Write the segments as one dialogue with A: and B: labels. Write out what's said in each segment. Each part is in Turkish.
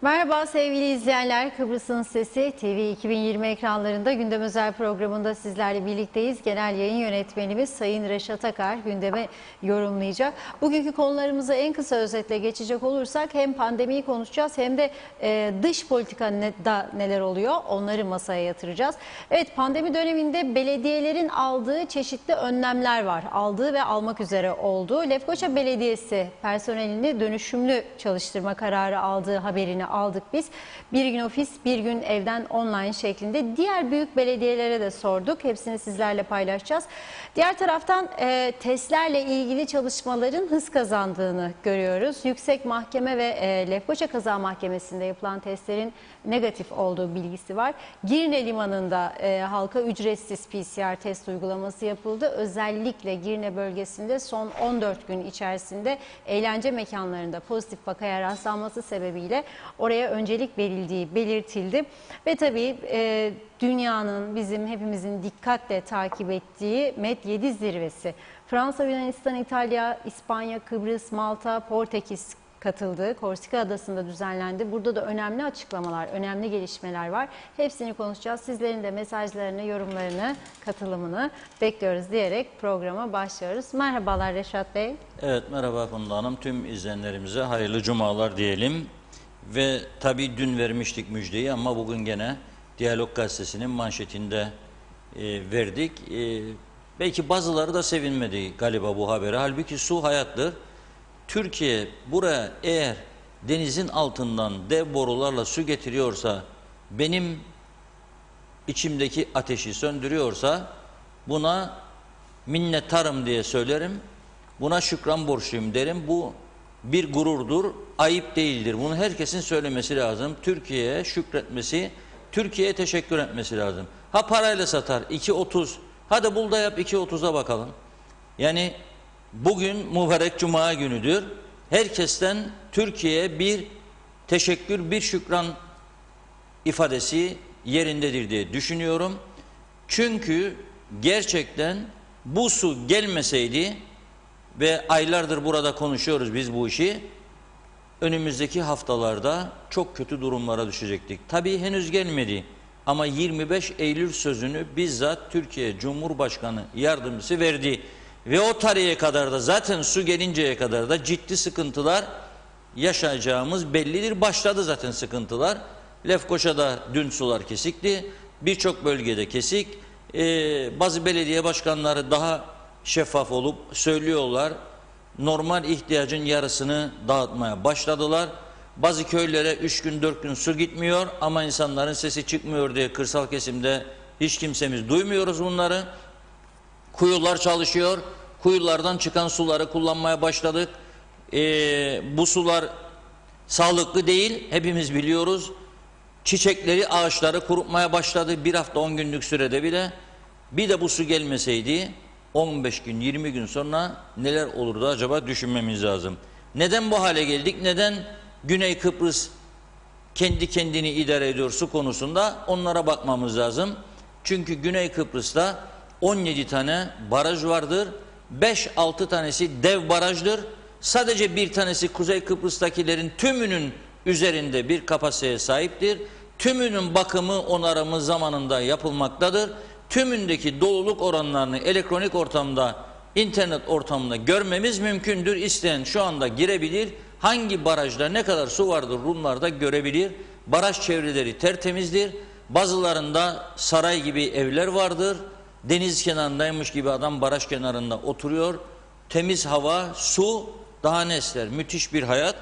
A: Merhaba sevgili izleyenler, Kıbrıs'ın Sesi TV 2020 ekranlarında gündem özel programında sizlerle birlikteyiz. Genel yayın yönetmenimiz Sayın Reşat Akar gündeme yorumlayacak. Bugünkü konularımızı en kısa özetle geçecek olursak hem pandemiyi konuşacağız hem de dış politikada neler oluyor onları masaya yatıracağız. Evet, pandemi döneminde belediyelerin aldığı çeşitli önlemler var. Aldığı ve almak üzere olduğu. Lefkoşa Belediyesi personelini dönüşümlü çalıştırma kararı aldığı haberini aldık biz. Bir gün ofis, bir gün evden online şeklinde. Diğer büyük belediyelere de sorduk. Hepsini sizlerle paylaşacağız. Diğer taraftan testlerle ilgili çalışmaların hız kazandığını görüyoruz. Yüksek Mahkeme ve Lefkoşa Kaza Mahkemesi'nde yapılan testlerin negatif olduğu bilgisi var. Girne Limanı'nda halka ücretsiz PCR test uygulaması yapıldı. Özellikle Girne bölgesinde son 14 gün içerisinde eğlence mekanlarında pozitif vakaya rastlanması sebebiyle oraya öncelik verildiği belirtildi. Ve tabii dünyanın, bizim hepimizin dikkatle takip ettiği MED7 zirvesi. Fransa, Yunanistan, İtalya, İspanya, Kıbrıs, Malta, Portekiz katıldığı Korsika Adası'nda düzenlendi. Burada da önemli açıklamalar, önemli gelişmeler var. Hepsini konuşacağız. Sizlerin de mesajlarını, yorumlarını, katılımını bekliyoruz diyerek programa başlıyoruz. Merhabalar Reşat Bey.
B: Evet, merhaba Funda Hanım. Tüm izleyenlerimize hayırlı cumalar diyelim. Ve tabii dün vermiştik müjdeyi ama bugün gene Diyalog Gazetesi'nin manşetinde verdik. Belki bazıları da sevinmedi galiba bu habere. Halbuki su hayattır. Türkiye buraya eğer denizin altından dev borularla su getiriyorsa, benim içimdeki ateşi söndürüyorsa buna minnettarım diye söylerim. Buna şükran borçluyum derim. Bu bir gururdur, ayıp değildir. Bunu herkesin söylemesi lazım. Türkiye'ye şükretmesi, Türkiye'ye teşekkür etmesi lazım. Ha parayla satar 2.30. Hadi bul da yap 2.30'a bakalım. Yani bugün mübarek cuma günüdür. Herkesten Türkiye'ye bir teşekkür, bir şükran ifadesi yerindedir diye düşünüyorum. Çünkü gerçekten bu su gelmeseydi ve aylardır burada konuşuyoruz biz bu işi, önümüzdeki haftalarda çok kötü durumlara düşecektik. Tabii henüz gelmedi ama 25 Eylül sözünü bizzat Türkiye Cumhurbaşkanı Yardımcısı verdi. Ve o tarihe kadar da zaten su gelinceye kadar da ciddi sıkıntılar yaşayacağımız bellidir. Başladı zaten sıkıntılar. Lefkoşa'da dün sular kesikti. Birçok bölgede kesik. Bazı belediye başkanları daha şeffaf olup söylüyorlar. Normal ihtiyacın yarısını dağıtmaya başladılar. Bazı köylere 3 gün 4 gün su gitmiyor ama insanların sesi çıkmıyor diye kırsal kesimde hiç kimsemiz duymuyoruz bunları. Kuyular çalışıyor. Kuyulardan çıkan suları kullanmaya başladık. Bu sular sağlıklı değil. Hepimiz biliyoruz. Çiçekleri, ağaçları kurutmaya başladı. Bir hafta 10 günlük sürede bile. Bir de bu su gelmeseydi 15 gün 20 gün sonra neler olurdu acaba düşünmemiz lazım. Neden bu hale geldik? Neden Güney Kıbrıs kendi kendini idare ediyor su konusunda? Onlara bakmamız lazım. Çünkü Güney Kıbrıs'ta 17 tane baraj vardır. 5-6 tanesi dev barajdır. Sadece bir tanesi Kuzey Kıbrıs'takilerin tümünün üzerinde bir kapasiteye sahiptir. Tümünün bakımı, onarımı zamanında yapılmaktadır. Tümündeki doluluk oranlarını elektronik ortamda, internet ortamında görmemiz mümkündür. İsteyen şu anda girebilir. Hangi barajda ne kadar su vardır bunlarda görebilir. Baraj çevreleri tertemizdir. Bazılarında saray gibi evler vardır. Deniz kenarındaymış gibi adam baraj kenarında oturuyor. Temiz hava, su, daha ne ister? Müthiş bir hayat.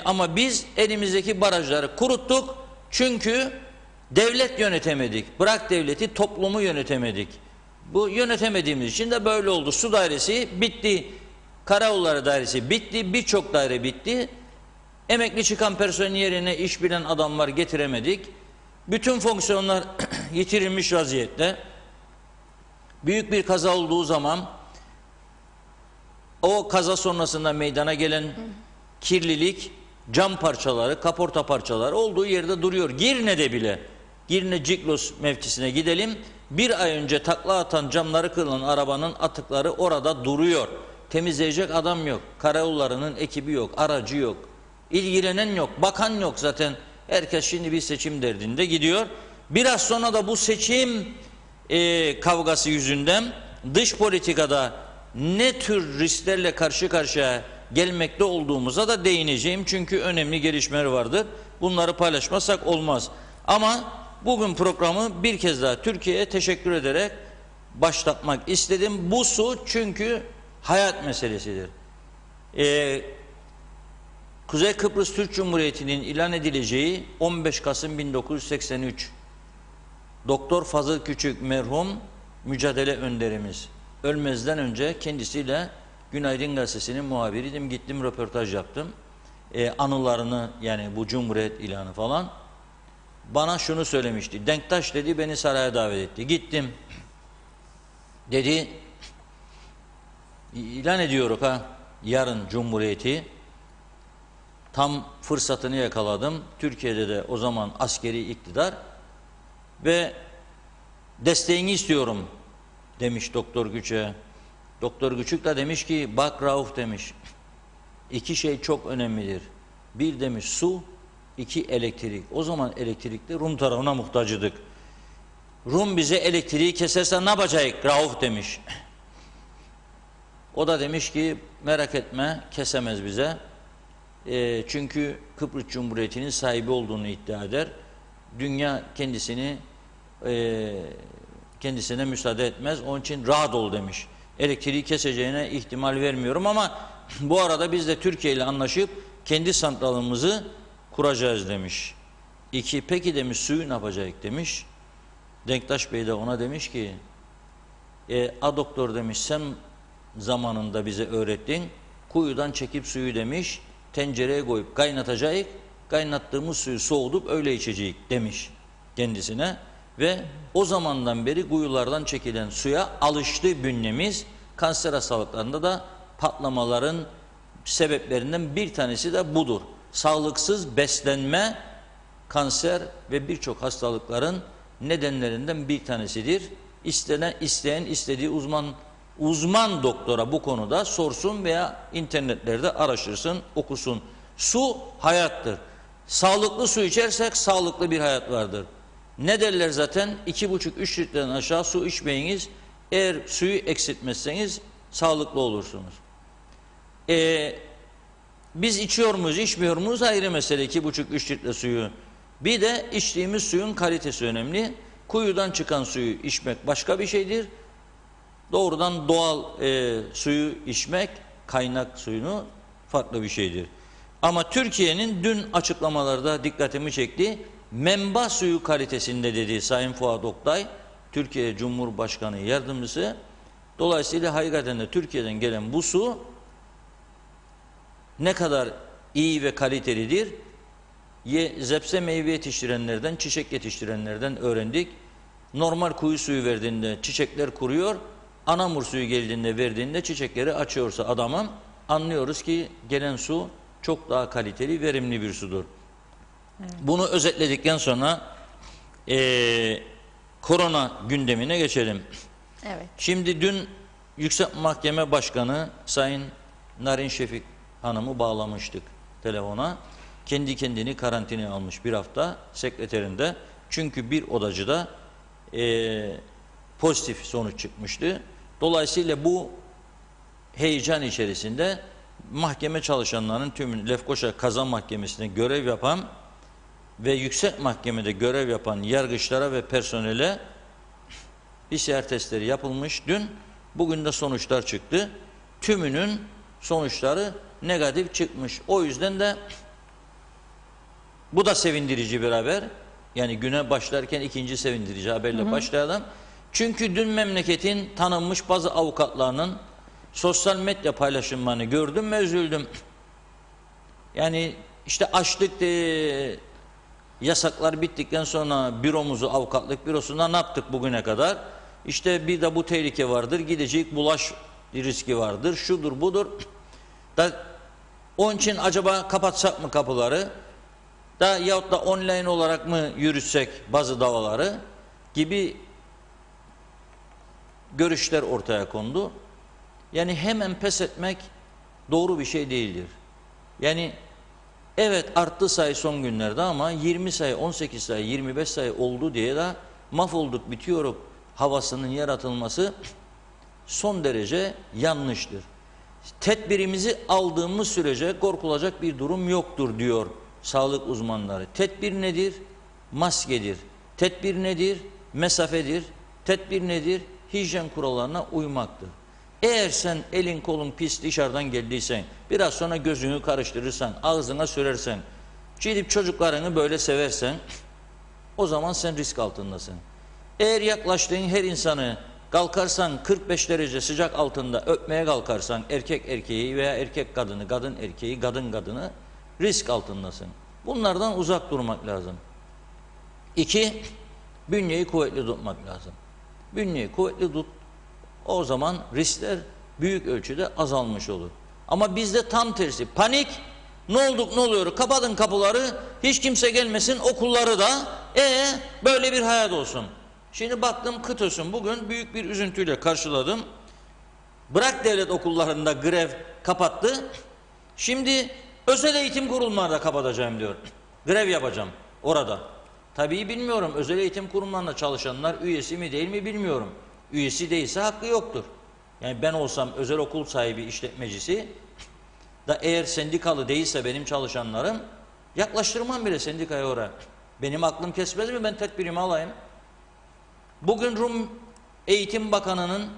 B: Ama biz elimizdeki barajları kuruttuk. Çünkü devlet yönetemedik. Bırak devleti, toplumu yönetemedik. Bu yönetemediğimiz için de böyle oldu. Su dairesi bitti. Karayolları dairesi bitti. Birçok daire bitti. Emekli çıkan personelin yerine iş bilen adamlar getiremedik. Bütün fonksiyonlar yitirilmiş vaziyette. Büyük bir kaza olduğu zaman o kaza sonrasında meydana gelen kirlilik, cam parçaları, kaporta parçaları olduğu yerde duruyor. Girne'de bile, Girne Ciklos mevkisine gidelim. Bir ay önce takla atan, camları kırılan arabanın atıkları orada duruyor. Temizleyecek adam yok. Karayollarının ekibi yok, aracı yok. İlgilenen yok, bakan yok zaten. Herkes şimdi bir seçim derdinde gidiyor. Biraz sonra da bu seçim kavgası yüzünden dış politikada ne tür risklerle karşı karşıya gelmekte olduğumuza da değineceğim. Çünkü önemli gelişmeler vardır. Bunları paylaşmasak olmaz. Ama bugün programı bir kez daha Türkiye'ye teşekkür ederek başlatmak istedim. Bu su çünkü hayat meselesidir. Kuzey Kıbrıs Türk Cumhuriyeti'nin ilan edileceği 15 Kasım 1983. Doktor Fazıl Küçük merhum mücadele önderimiz. Ölmezden önce kendisiyle Günaydın Gazetesi'nin muhabiriydim. Gittim, röportaj yaptım. Anılarını, yani bu Cumhuriyet ilanı falan. Bana şunu söylemişti. Denktaş dedi, beni saraya davet etti. Gittim. Dedi, ilan ediyoruz yarın Cumhuriyeti. Tam fırsatını yakaladım. Türkiye'de de o zaman askeri iktidar ve desteğini istiyorum demiş Doktor Küçük'e. Doktor Küçük de demiş ki, bak Rauf demiş, iki şey çok önemlidir. Bir demiş su, iki elektrik. O zaman elektrikte Rum tarafına muhtacıdık. Rum bize elektriği keserse ne yapacağız Rauf demiş. O da demiş ki, merak etme, kesemez bize. Çünkü Kıbrıs Cumhuriyeti'nin sahibi olduğunu iddia eder. Dünya kendisine müsaade etmez. Onun için rahat ol demiş. Elektriği keseceğine ihtimal vermiyorum ama bu arada biz de Türkiye ile anlaşıp kendi santralımızı kuracağız demiş. İki, peki demiş suyu ne yapacağız demiş. Denktaş Bey de ona demiş ki, a doktor demiş, sen zamanında bize öğrettin, kuyudan çekip suyu demiş, tencereye koyup kaynatacağız, kaynattığımız suyu soğutup öyle içeceğiz demiş kendisine. Ve o zamandan beri kuyulardan çekilen suya alıştı bünyemiz. Kanser hastalıklarında da patlamaların sebeplerinden bir tanesi de budur. Sağlıksız beslenme kanser ve birçok hastalıkların nedenlerinden bir tanesidir. İsteyen istediği uzman doktora bu konuda sorsun veya internetlerde araştırsın, okusun. Su hayattır. Sağlıklı su içersek sağlıklı bir hayat vardır. Ne derler zaten? 2,5-3 litreden aşağı su içmeyiniz. Eğer suyu eksiltmezseniz sağlıklı olursunuz. Biz içiyor muyuz, içmiyor muyuz? Ayrı mesele 2,5-3 litre suyu. Bir de içtiğimiz suyun kalitesi önemli. Kuyudan çıkan suyu içmek başka bir şeydir. Doğrudan doğal suyu içmek, kaynak suyunu farklı bir şeydir. Ama Türkiye'nin dün açıklamalarda dikkatimi çekti. Menba suyu kalitesinde dediği Sayın Fuat Oktay, Türkiye Cumhurbaşkanı Yardımcısı. Dolayısıyla hakikaten de Türkiye'den gelen bu su ne kadar iyi ve kalitelidir? Zepse meyve yetiştirenlerden, çiçek yetiştirenlerden öğrendik. Normal kuyu suyu verdiğinde çiçekler kuruyor. Anamur suyu geldiğinde verdiğinde çiçekleri açıyorsa adamın, anlıyoruz ki gelen su çok daha kaliteli, verimli bir sudur. Evet. Bunu özetledikten sonra korona gündemine geçelim.
A: Evet.
B: Şimdi dün Yüksek Mahkeme Başkanı Sayın Narin Şefik Hanım'ı bağlamıştık telefona. Kendi kendini karantinaya almış bir hafta sekreterinde. Çünkü bir odacıda pozitif sonuç çıkmıştı. Dolayısıyla bu heyecan içerisinde mahkeme çalışanlarının tümünü Lefkoşa Kazan Mahkemesi'nde görev yapan ve Yüksek Mahkeme'de görev yapan yargıçlara ve personele PCR testleri yapılmış dün. Bugün de sonuçlar çıktı. Tümünün sonuçları negatif çıkmış. O yüzden de bu da sevindirici bir haber. Yani güne başlarken ikinci sevindirici haberle başlayalım. Çünkü dün memleketin tanınmış bazı avukatlarının sosyal medya paylaşımlarını gördüm ve üzüldüm. Yani işte açlık yasaklar bittikten sonra büromuzu, avukatlık bürosunda ne yaptık bugüne kadar? İşte bir de bu tehlike vardır, gidecek bulaş riski vardır, şudur budur. Onun için acaba kapatsak mı kapıları? Yahut da online olarak mı yürütsek bazı davaları gibi görüşler ortaya kondu. Yani hemen pes etmek doğru bir şey değildir. Yani Evet arttı sayı son günlerde ama 20 sayı, 18 sayı, 25 sayı oldu diye de mahvolduk, bitiyoruz havasının yaratılması son derece yanlıştır. Tedbirimizi aldığımız sürece korkulacak bir durum yoktur diyor sağlık uzmanları. Tedbir nedir? Maskedir. Tedbir nedir? Mesafedir. Tedbir nedir? Hijyen kurallarına uymaktır. Eğer sen elin kolun pis dışarıdan geldiysen, biraz sonra gözünü karıştırırsan, ağzına sürersen, gidip çocuklarını böyle seversen, o zaman sen risk altındasın. Eğer yaklaştığın her insanı kalkarsan 45 derece sıcak altında öpmeye kalkarsan erkek erkeği veya erkek kadını, kadın erkeği, kadın kadını risk altındasın. Bunlardan uzak durmak lazım. 2. Bünyeyi kuvvetli tutmak lazım. Bünyeyi kuvvetli tut. O zaman riskler büyük ölçüde azalmış olur. Ama bizde tam tersi. Panik. Ne olduk ne oluyor? Kapatın kapıları. Hiç kimse gelmesin. Okulları da. Böyle bir hayat olsun. Şimdi baktım kıtıyorsun. Bugün büyük bir üzüntüyle karşıladım. Bırak devlet okullarında grev kapattı. Şimdi özel eğitim kurumlarını da kapatacağım diyor. Grev yapacağım orada. Tabii bilmiyorum. Özel eğitim kurumlarında çalışanlar üyesi mi değil mi bilmiyorum. Üyesi değilse hakkı yoktur. Yani ben olsam özel okul sahibi işletmecisi da eğer sendikalı değilse benim çalışanlarım yaklaştırmam bile sendikaya oraya. Benim aklım kesmez mi? Ben tedbirimi alayım. Bugün Rum Eğitim Bakanı'nın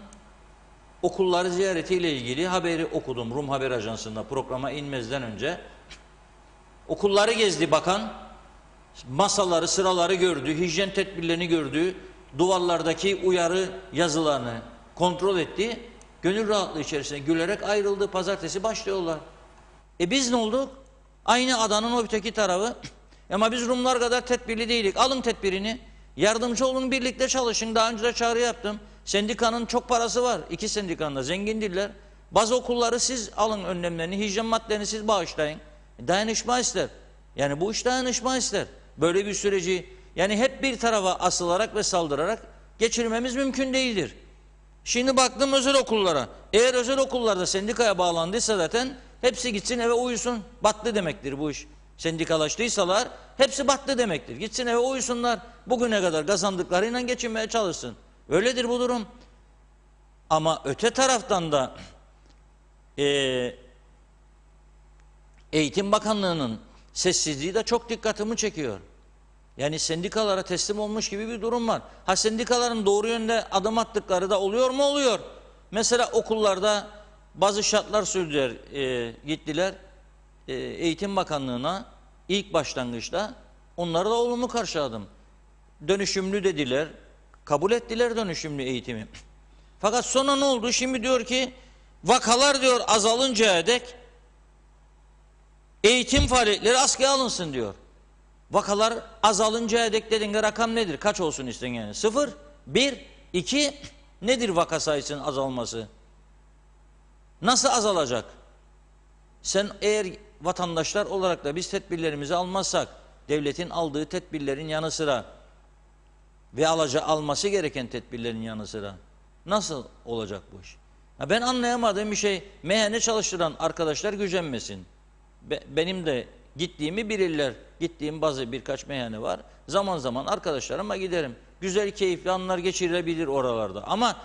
B: okulları ziyaretiyle ilgili haberi okudum. Rum Haber Ajansı'nda programa inmezden önce. Okulları gezdi bakan. Masaları, sıraları gördü. Hijyen tedbirlerini gördü. Duvarlardaki uyarı yazılarını kontrol etti. Gönül rahatlığı içerisinde gülerek ayrıldı. Pazartesi başlıyorlar. Biz ne olduk? Aynı adanın o öteki tarafı. Ama biz Rumlar kadar tedbirli değilik. Alın tedbirini. Yardımcı olun, birlikte çalışın. Daha önce de çağrı yaptım. Sendikanın çok parası var. 2 sendikanın da zengindirler. Bazı okulları siz alın önlemlerini. Hijyen maddelerini siz bağışlayın. Dayanışma ister. Yani bu iş dayanışma ister. Böyle bir süreci yani hep bir tarafa asılarak ve saldırarak geçirmemiz mümkün değildir. Şimdi baktım özel okullara. Eğer özel okullarda sendikaya bağlandıysa zaten hepsi gitsin eve uyusun. Battı demektir bu iş. Sendikalaştıysalar hepsi battı demektir. Gitsin eve uyusunlar. Bugüne kadar kazandıklarıyla geçinmeye çalışsın. Öyledir bu durum. Ama öte taraftan da Eğitim Bakanlığı'nın sessizliği de çok dikkatimi çekiyor. Yani sendikalara teslim olmuş gibi bir durum var. Ha sendikaların doğru yönde adım attıkları da oluyor mu? Oluyor. Mesela okullarda bazı şartlar sürdüler, gittiler Eğitim Bakanlığı'na ilk başlangıçta onları da olumlu karşıladım. Dönüşümlü dediler, kabul ettiler dönüşümlü eğitimi. Fakat sonra ne oldu? Şimdi diyor ki vakalar diyor azalıncaya dek eğitim faaliyetleri askıya alınsın diyor. Vakalar azalıncaya dek dediğinde rakam nedir? Kaç olsun isteyin yani? 0, 1, 2 nedir vaka sayısının azalması? Nasıl azalacak? Sen eğer vatandaşlar olarak da biz tedbirlerimizi almazsak, devletin aldığı tedbirlerin yanı sıra ve alması gereken tedbirlerin yanı sıra nasıl olacak bu iş? Ya ben anlayamadığım bir şey, meyhane çalıştıran arkadaşlar gücenmesin. Benim de gittiğimi bilirler. Gittiğim birkaç meyhane var. Zaman zaman arkadaşlarıma giderim. Güzel, keyifli anlar geçirilebilir oralarda. Ama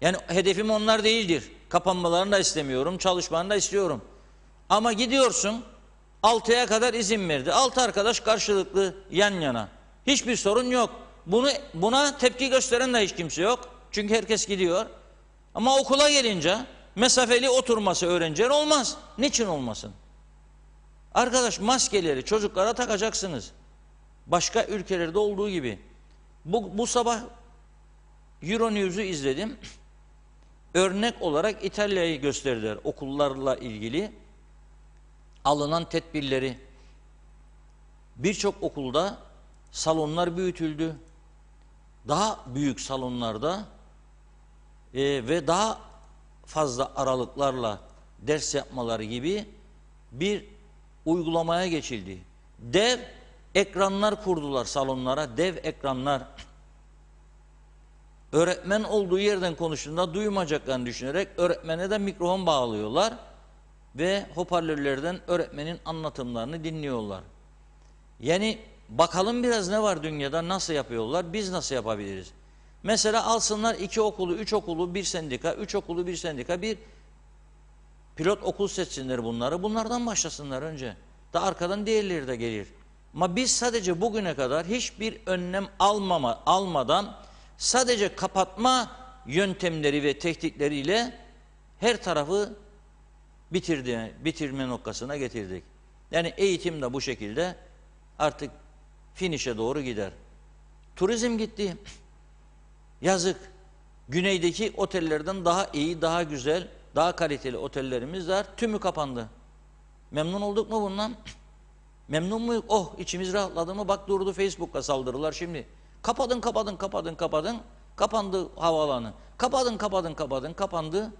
B: yani hedefim onlar değildir. Kapanmalarını da istemiyorum, çalışmalarını da istiyorum. Ama gidiyorsun, 6'ya kadar izin verdi. 6 arkadaş karşılıklı yan yana. Hiçbir sorun yok. Buna tepki gösteren de hiç kimse yok. Çünkü herkes gidiyor. Ama okula gelince mesafeli oturması öğrenciler olmaz. Niçin olmasın? Arkadaş maskeleri çocuklara takacaksınız. Başka ülkelerde olduğu gibi. Bu sabah Euronews'u izledim. Örnek olarak İtalya'yı gösterdiler okullarla ilgili alınan tedbirleri. Birçok okulda salonlar büyütüldü. Daha büyük salonlarda ve daha fazla aralıklarla ders yapmaları gibi bir uygulamaya geçildi. Dev ekranlar kurdular salonlara, dev ekranlar. Öğretmen olduğu yerden konuştuğunda duymayacaklarını düşünerek öğretmene de mikrofon bağlıyorlar. ve hoparlörlerden öğretmenin anlatımlarını dinliyorlar. Yani bakalım biraz ne var dünyada, nasıl yapıyorlar, biz nasıl yapabiliriz? Mesela alsınlar 2 okulu, 3 okulu, bir sendika, 3 okulu, bir sendika, bir pilot okul seçsinler bunları. Bunlardan başlasınlar önce. Da arkadan diğerleri de gelir. Ama biz sadece bugüne kadar hiçbir önlem almadan sadece kapatma yöntemleri ve tehditleriyle her tarafı bitirme noktasına getirdik. Yani eğitim de bu şekilde artık finişe doğru gider. Turizm gitti. Yazık. Güneydeki otellerden daha iyi, daha güzel, daha kaliteli otellerimiz var. Tümü kapandı. Memnun olduk mu bundan? Memnun muyuz? Oh, içimiz rahatladı mı? Bak durdu Facebook'a saldırılar şimdi. Kapadın. Kapandı havaalanı. Kapandı.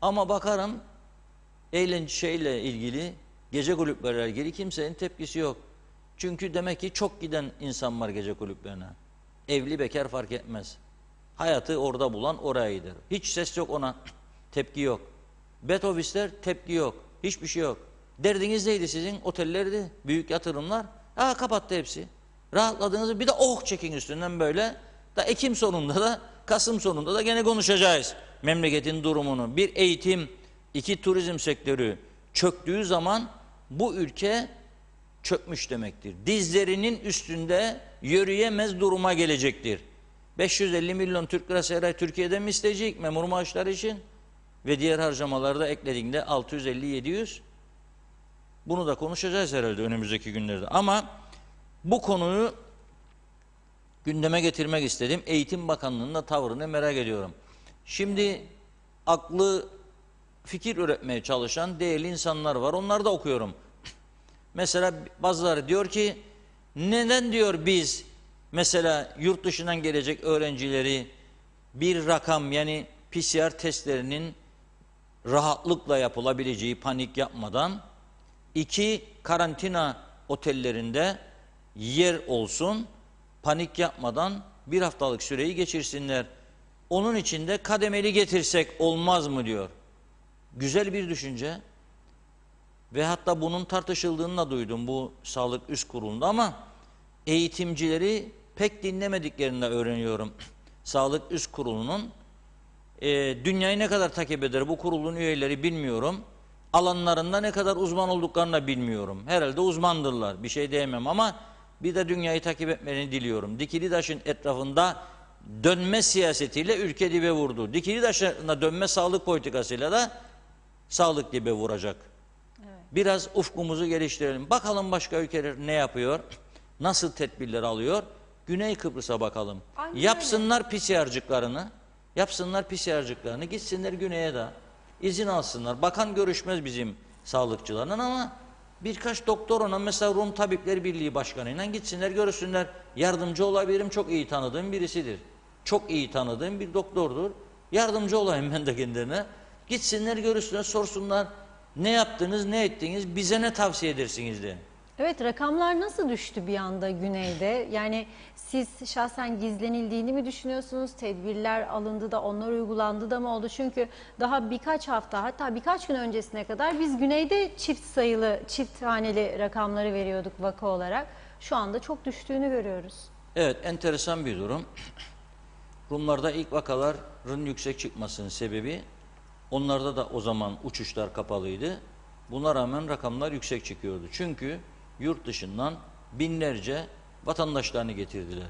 B: Ama bakarım eğlence şeyle ilgili, gece kulüpleriyle ilgili kimsenin tepkisi yok. Çünkü demek ki çok giden insan var gece kulüplerine. Evli bekar fark etmez. Hayatı orada bulan oraya gider. Hiç ses yok ona. Tepki yok. Betobüsler tepki yok. Hiçbir şey yok. Derdiniz neydi sizin? Otellerdi. Büyük yatırımlar. Kapattı hepsi. Rahatladığınızı bir de oh çekin üstünden böyle. Da Ekim sonunda da Kasım sonunda da gene konuşacağız. Memleketin durumunu. Bir eğitim, 2 turizm sektörü çöktüğü zaman bu ülke çökmüş demektir. Dizlerinin üstünde yürüyemez duruma gelecektir. 550 milyon Türk lirası her ay Türkiye'den mi isteyecek memur maaşları için? Ve diğer harcamaları da eklediğinde 650-700. Bunu da konuşacağız herhalde önümüzdeki günlerde. Ama bu konuyu gündeme getirmek istedim. Eğitim Bakanlığı'nın da tavrını merak ediyorum. Şimdi aklı fikir üretmeye çalışan değerli insanlar var. Onları da okuyorum. Mesela bazıları diyor ki neden diyor biz mesela yurt dışından gelecek öğrencileri bir rakam yani PCR testlerinin rahatlıkla yapılabileceği panik yapmadan 2 karantina otellerinde yer olsun panik yapmadan 1 haftalık süreyi geçirsinler. Onun için de kademeli getirsek olmaz mı diyor. Güzel bir düşünce. Ve hatta bunun tartışıldığını da duydum bu Sağlık Üst Kurulu'nda ama eğitimcileri pek dinlemediklerini de öğreniyorum. Sağlık Üst Kurulu'nun dünyayı ne kadar takip eder bu kurulun üyeleri bilmiyorum. Alanlarında ne kadar uzman olduklarını da bilmiyorum. Herhalde uzmandırlar bir şey diyemem ama bir de dünyayı takip etmelerini diliyorum. Dikili taşın etrafında dönme siyasetiyle ülke dibe vurdu. Dikili taşına dönme sağlık politikasıyla da sağlık dibe vuracak. Biraz ufkumuzu geliştirelim. Bakalım başka ülkeler ne yapıyor? Nasıl tedbirler alıyor? Güney Kıbrıs'a bakalım.
A: Aynen
B: Yapsınlar PCR'cıklarını. Gitsinler güneye de. İzin alsınlar. Bakan görüşmez bizim sağlıkçılarla ama birkaç doktor ona mesela Rum Tabipleri Birliği Başkanı'yla gitsinler görüşsünler. Yardımcı olabilirim. Çok iyi tanıdığım birisidir. Çok iyi tanıdığım bir doktordur. Yardımcı olayım ben de kendilerine. Gitsinler görüşsünler sorsunlar. Ne yaptınız, ne ettiniz, bize ne tavsiye edersiniz diye.
A: Evet, rakamlar nasıl düştü bir anda güneyde? Yani siz şahsen gizlenildiğini mi düşünüyorsunuz? Tedbirler alındı da onlar uygulandı da mı oldu? Çünkü daha birkaç hafta hatta birkaç gün öncesine kadar biz güneyde çift haneli rakamları veriyorduk vaka olarak. Şu anda çok düştüğünü görüyoruz.
B: Evet, enteresan bir durum. Rumlarda ilk vakaların yüksek çıkmasının sebebi onlarda da o zaman uçuşlar kapalıydı. Buna rağmen rakamlar yüksek çıkıyordu. Çünkü yurt dışından binlerce vatandaşlarını getirdiler.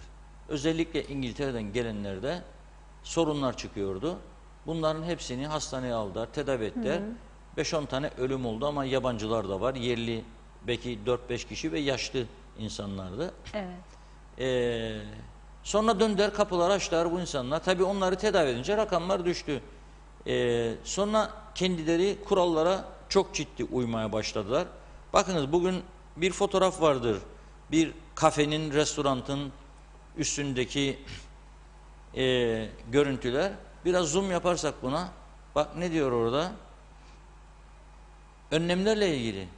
B: Özellikle İngiltere'den gelenlerde sorunlar çıkıyordu. Bunların hepsini hastaneye aldılar, tedavi ettiler. 5-10 tane ölüm oldu ama yabancılar da var. Yerli belki 4-5 kişi ve yaşlı insanlardı.
A: Evet.
B: Sonra döndüler kapıları açtılar bu insanlar. Tabii onları tedavi edince rakamlar düştü. Sonra kendileri kurallara çok ciddi uymaya başladılar. Bakınız bugün bir fotoğraf vardır. Bir kafenin, restoranın üstündeki görüntüler. Biraz zoom yaparsak buna. Bak ne diyor orada? Önlemlerle ilgili.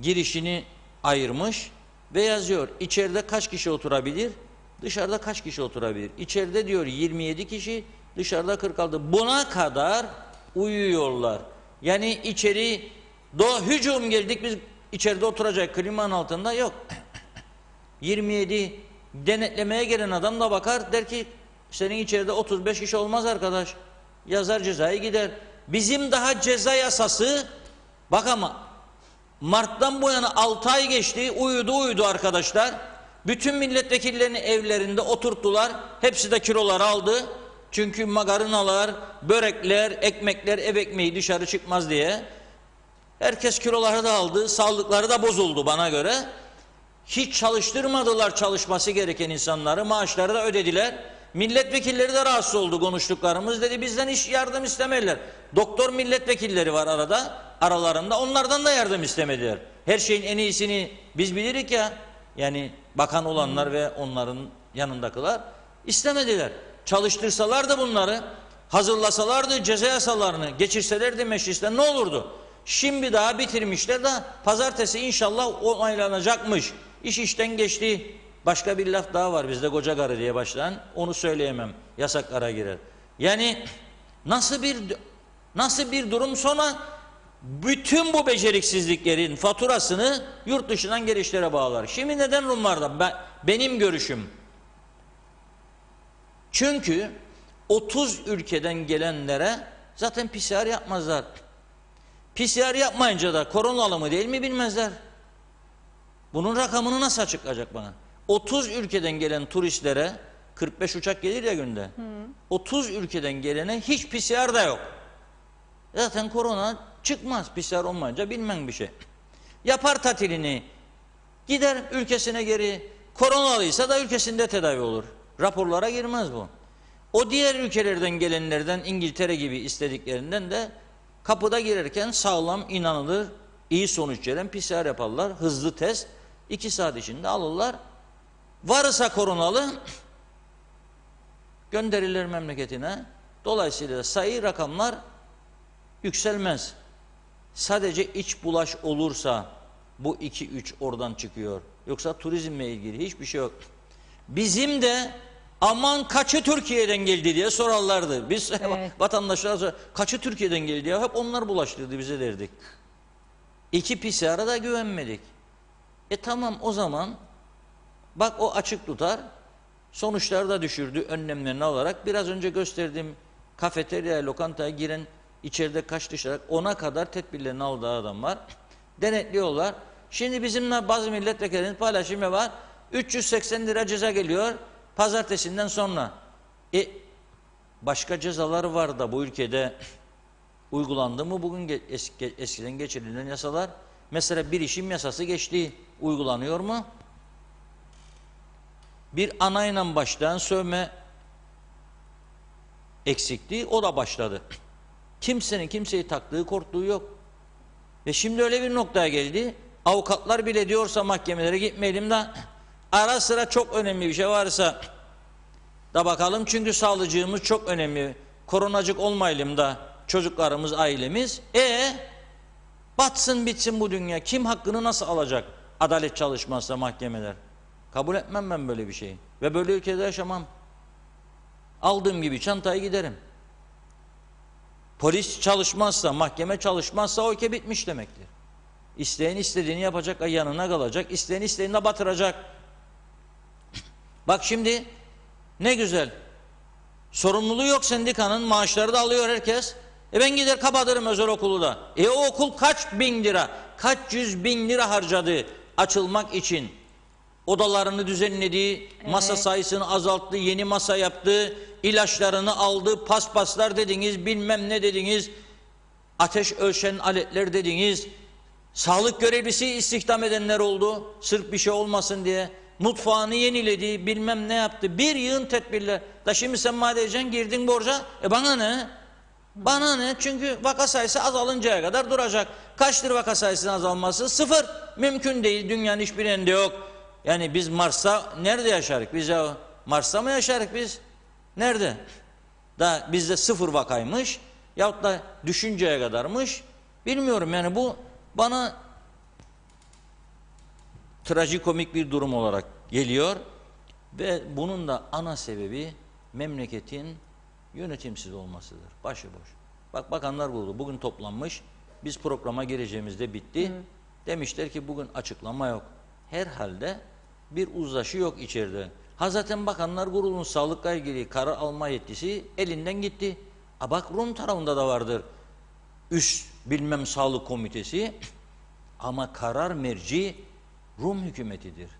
B: Girişini ayırmış ve yazıyor. İçeride kaç kişi oturabilir? Dışarıda kaç kişi oturabilir? İçeride diyor 27 kişi, dışarıda 46. Buna kadar uyuyorlar. Yani içeri hücum geldik, biz içeride oturacak klimanın altında yok. 27 denetlemeye gelen adam da bakar, der ki senin içeride 35 kişi olmaz arkadaş. Yazar cezayı gider. Bizim daha ceza yasası, bak ama Mart'tan bu yana 6 ay geçti, uyudu arkadaşlar. Bütün milletvekillerini evlerinde oturttular. Hepsi de kiloları aldı. Çünkü makarnalar, börekler, ekmekler, ev ekmeği dışarı çıkmaz diye. Herkes kiloları da aldı. Sağlıkları da bozuldu bana göre. Hiç çalıştırmadılar çalışması gereken insanları. Maaşları da ödediler. Milletvekilleri de rahatsız oldu konuştuklarımız. Dedi bizden hiç yardım istemediler. Doktor milletvekilleri var aralarında. Onlardan da yardım istemediler. Her şeyin en iyisini biz bilirik ya. Yani bakan olanlar ve onların yanındakiler istemediler. Çalıştırsalardı bunları, hazırlasalardı ceza yasalarını, geçirselerdi meclisten ne olurdu? Şimdi daha bitirmişler de pazartesi inşallah onaylanacakmış. İş işten geçti. Başka bir laf daha var bizde, koca karı diye başlayan, onu söyleyemem. Yasaklara girer. Yani nasıl bir durum, sonra bütün bu beceriksizliklerin faturasını yurt dışından gelişlere bağlar. Şimdi neden Rumlardan? Benim görüşüm. Çünkü 30 ülkeden gelenlere zaten PCR yapmazlar. PCR yapmayınca da koronalı mı değil mi bilmezler. Bunun rakamını nasıl açıklayacak bana? 30 ülkeden gelen turistlere 45 uçak gelir ya günde. 30 ülkeden gelene hiç PCR da yok. Zaten korona çıkmaz PCR olmayınca, bilmem bir şey. Yapar tatilini, gider ülkesine geri, koronalıysa da ülkesinde tedavi olur. Raporlara girmez bu. O diğer ülkelerden gelenlerden, İngiltere gibi istediklerinden de kapıda girerken sağlam, inanılır, iyi sonuç veren PCR yaparlar. Hızlı test, 2 saat içinde alırlar. Varsa koronalı gönderirler memleketine. Dolayısıyla sayı rakamlar yükselmez. Sadece iç bulaş olursa bu 2-3 oradan çıkıyor. Yoksa turizmle ilgili hiçbir şey yok. Bizim de aman kaçı Türkiye'den geldi diye sorarlardı. Biz evet, vatandaşlar kaçı Türkiye'den geldi diye hep onlar bulaştırdı bize derdik. 2 PCR'a da güvenmedik. Tamam o zaman bak o açık tutar. Sonuçları da düşürdü önlemlerini alarak. Biraz önce gösterdiğim kafeteryaya, lokantaya giren, içeride kaç dışarı 10'a kadar tedbirlerini aldığı adam var. Denetliyorlar. Şimdi bizimle bazı milletvekillerinin paylaşımı var. 380 lira ceza geliyor pazartesinden sonra. Başka cezalar var da bu ülkede uygulandı mı bugün eskiden geçirilen yasalar? Mesela bilişim yasası geçti. Uygulanıyor mu? Bir anayla başlayan sövme eksikliği, o da başladı. Kimsenin kimseyi taktığı, korktuğu yok. Ve şimdi öyle bir noktaya geldi. Avukatlar bile diyorsa mahkemelere gitmeyelim de ara sıra çok önemli bir şey varsa da bakalım, çünkü sağlıcığımız çok önemli. Koronacık olmayalım da çocuklarımız, ailemiz. Batsın bitsin bu dünya. Kim hakkını nasıl alacak? Adalet çalışmazsa mahkemeler. Kabul etmem ben böyle bir şeyi. Ve böyle ülkede yaşamam. Aldığım gibi çantayı giderim. Polis çalışmazsa, mahkeme çalışmazsa o ülke bitmiş demektir. İsteyen istediğini yapacak, yanına kalacak. İsteyen istediğini de batıracak. Bak şimdi ne güzel. Sorumluluğu yok sendikanın, maaşları da alıyor herkes. Ben gider kapatırım özel okulu da. O okul kaç bin lira, kaç 100 bin lira harcadı açılmak için. Odalarını düzenledi, masa sayısını azalttı, yeni masa yaptı, ilaçlarını aldı, paspaslar dediniz, bilmem ne dediniz, ateş ölçen aletler dediniz, sağlık görevlisi istihdam edenler oldu, sırf bir şey olmasın diye, mutfağını yeniledi, bilmem ne yaptı, bir yığın tedbirler. Da şimdi sen madem girdin borca, bana ne? Bana ne? Çünkü vaka sayısı azalıncaya kadar duracak. Kaçtır vaka sayısının azalması? 0. Mümkün değil, dünyanın hiçbir yerinde yok. Yani biz Mars'ta nerede yaşarık? Biz ya Mars'ta mı yaşarık biz? Nerede? Da bizde 0 vakaymış yahut da düşünceye kadarmış. Bilmiyorum yani, bu bana trajikomik bir durum olarak geliyor. Ve bunun da ana sebebi memleketin yönetimsiz olmasıdır. Başıboş. Bak bakanlar kurulu bugün toplanmış. Biz programa gireceğimizde bitti. Demişler ki bugün açıklama yok. Herhalde bir uzlaşı yok içeride. Ha zaten Bakanlar Kurulu'nun sağlıkla ilgili karar alma yetkisi elinden gitti. Bak Rum tarafında da vardır. Üst bilmem sağlık komitesi ama karar merci Rum hükümetidir.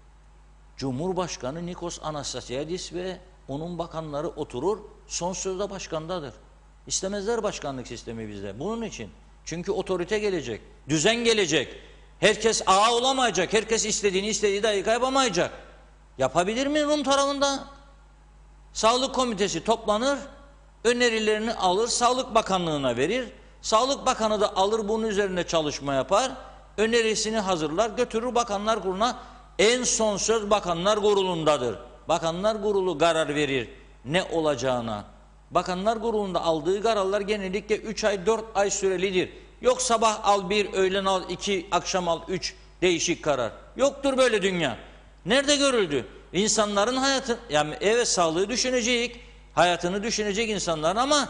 B: Cumhurbaşkanı Nikos Anastasiadis ve onun bakanları oturur, son söz de başkandadır. İstemezler başkanlık sistemi bizde. Bunun için. Çünkü otorite gelecek, düzen gelecek. Herkes ağa olamayacak, herkes istediği dakika yapamayacak. Yapabilir mi Rum tarafında? Sağlık komitesi toplanır, önerilerini alır, Sağlık Bakanlığı'na verir. Sağlık Bakanı da alır bunun üzerine çalışma yapar, önerisini hazırlar, götürür Bakanlar Kurulu'na. En son söz Bakanlar Kurulu'ndadır. Bakanlar Kurulu karar verir ne olacağına. Bakanlar Kurulu'nda aldığı kararlar genellikle 3 ay 4 ay sürelidir. Yok sabah al 1, öğlen al 2, akşam al 3 değişik karar. Yoktur böyle dünya. Nerede görüldü? İnsanların hayatı, yani evet sağlığı düşünecek, hayatını düşünecek insanlar ama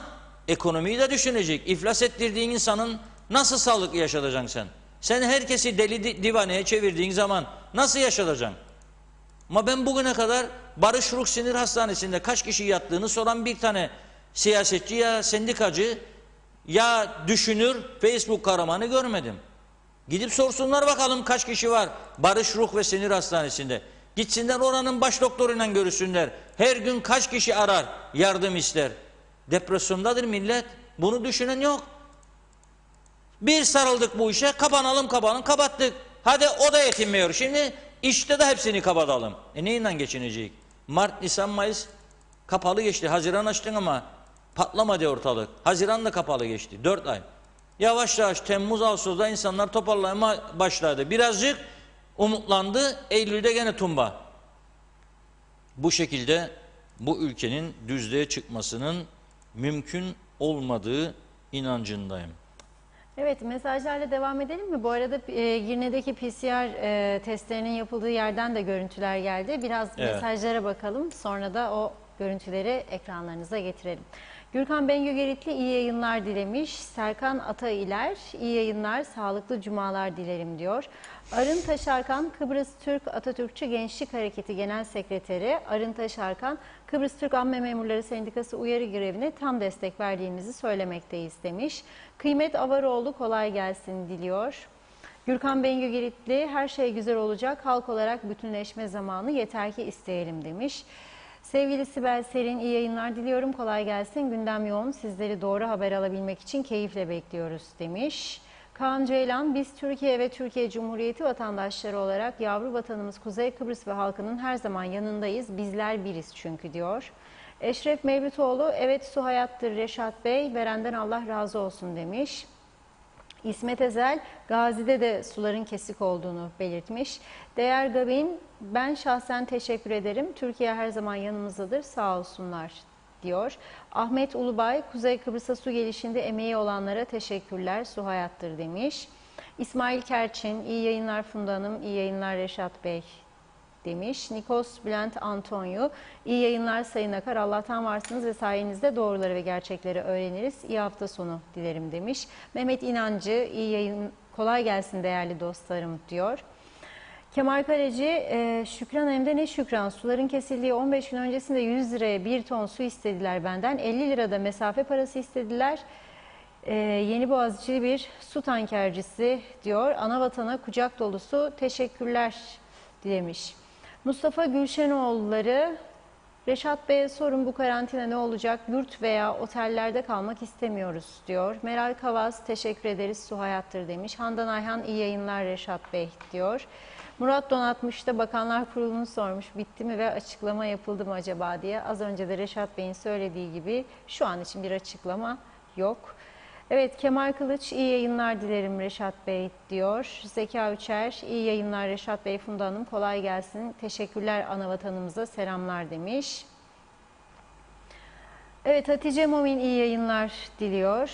B: ekonomiyi de düşünecek. İflas ettirdiğin insanın nasıl sağlıklı yaşatacaksın sen? Sen herkesi deli divaneye çevirdiğin zaman nasıl yaşatacaksın? Ama ben bugüne kadar Barış Ruh Sinir Hastanesi'nde kaç kişi yattığını soran bir tane siyasetçi ya sendikacı ya düşünür Facebook kahramanı görmedim. Gidip sorsunlar bakalım kaç kişi var Barış Ruh ve Sinir Hastanesi'nde. Gitsinler oranın baş doktoruyla görüşsünler. Her gün kaç kişi arar, yardım ister. Depresyondadır millet. Bunu düşünen yok. Bir sarıldık bu işe, kapanalım kapattık. Hadi o da yetinmiyor. Şimdi işte de hepsini kapatalım. Neyle geçinecek? Mart, Nisan, Mayıs kapalı geçti. Haziran açtın ama patlamadı ortalık. Haziran da kapalı geçti. 4 ay. Yavaş yavaş Temmuz, Ağustos'ta insanlar toparlamaya başladı. Birazcık umutlandı. Eylül'de gene tumba. Bu şekilde bu ülkenin düzlüğe çıkmasının mümkün olmadığı inancındayım.
A: Evet, mesajlarla devam edelim mi? Bu arada Girne'deki PCR testlerinin yapıldığı yerden de görüntüler geldi. Biraz
B: Evet.
A: mesajlara bakalım. Sonra da o görüntüleri ekranlarınıza getirelim. Gürkan Bengü-Geritli iyi yayınlar dilemiş. Serkan Atailer iyi yayınlar, sağlıklı cumalar dilerim diyor. Arın Taşarkan, Kıbrıs Türk Atatürkçü Gençlik Hareketi Genel Sekreteri Arın Taşarkan, Kıbrıs Türk Amme Memurları Sendikası uyarı grevine tam destek verdiğimizi söylemekteyiz demiş. Kıymet Avaroğlu kolay gelsin diliyor. Gürkan Bengü-Geritli her şey güzel olacak, halk olarak bütünleşme zamanı yeter ki isteyelim demiş. Sevgili Sibel Serin iyi yayınlar diliyorum, kolay gelsin. Gündem yoğun, sizleri doğru haber alabilmek için keyifle bekliyoruz demiş. Kaan Ceylan, biz Türkiye ve Türkiye Cumhuriyeti vatandaşları olarak yavru vatanımız Kuzey Kıbrıs ve halkının her zaman yanındayız. Bizler biriz çünkü diyor. Eşref Mevlütoğlu, evet su hayattır Reşat Bey, verenden Allah razı olsun demiş. İsmet Ezel, Gazi'de de suların kesik olduğunu belirtmiş. Değer Gabin, ben şahsen teşekkür ederim. Türkiye her zaman yanımızdadır, sağ olsunlar diyor. Ahmet Ulubay, Kuzey Kıbrıs'a su gelişinde emeği olanlara teşekkürler, su hayattır demiş. İsmail Kerçin, iyi yayınlar Funda Hanım, iyi yayınlar Reşat Bey demiş. Nikos Bülent Antonio, iyi yayınlar Sayın Akar, Allah'tan varsınız ve sayenizde doğruları ve gerçekleri öğreniriz. İyi hafta sonu dilerim demiş. Mehmet İnancı, iyi yayın, kolay gelsin değerli dostlarım diyor. Kemal Kaleci, Şükran hem de ne şükran, suların kesildiği 15 gün öncesinde 100 liraya 1 ton su istediler benden, 50 lirada mesafe parası istediler. Yeni Boğaziçi'li bir su tankercisi diyor, ana vatana kucak dolusu teşekkürler dilemiş. Mustafa Gülşenoğulları, Reşat Bey'e sorun bu karantina ne olacak? Yurt veya otellerde kalmak istemiyoruz diyor. Meral Kavaz, teşekkür ederiz, su hayattır demiş. Handan Ayhan, iyi yayınlar Reşat Bey diyor. Murat Donatmış da Bakanlar Kurulu'nu sormuş, bitti mi ve açıklama yapıldı mı acaba diye. Az önce de Reşat Bey'in söylediği gibi şu an için bir açıklama yok. Evet, Kemal Kılıç, iyi yayınlar dilerim Reşat Bey diyor. Zeka Üçer, iyi yayınlar Reşat Bey, Funda Hanım, kolay gelsin. Teşekkürler anavatanımıza, selamlar demiş. Evet, Hatice Momin iyi yayınlar diliyor.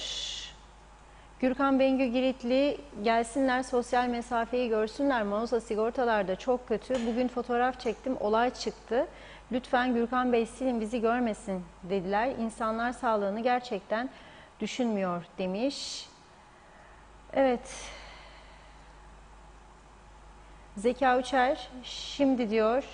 A: Gürkan Bengü-Giritli, gelsinler sosyal mesafeyi görsünler. Mausa sigortalarda çok kötü. Bugün fotoğraf çektim, olay çıktı. Lütfen Gürkan Bey silin, bizi görmesin dediler. İnsanlar sağlığını gerçekten düşünmüyor demiş. Evet. Zeka Uçer şimdi diyor,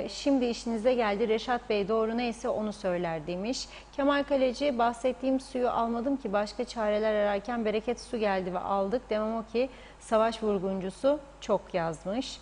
A: şimdi işinize geldi Reşat Bey doğru neyse onu söyler demiş. Kemal Kaleci bahsettiğim suyu almadım ki başka çareler ararken bereket su geldi ve aldık. Demem o ki savaş vurguncusu çok yazmış.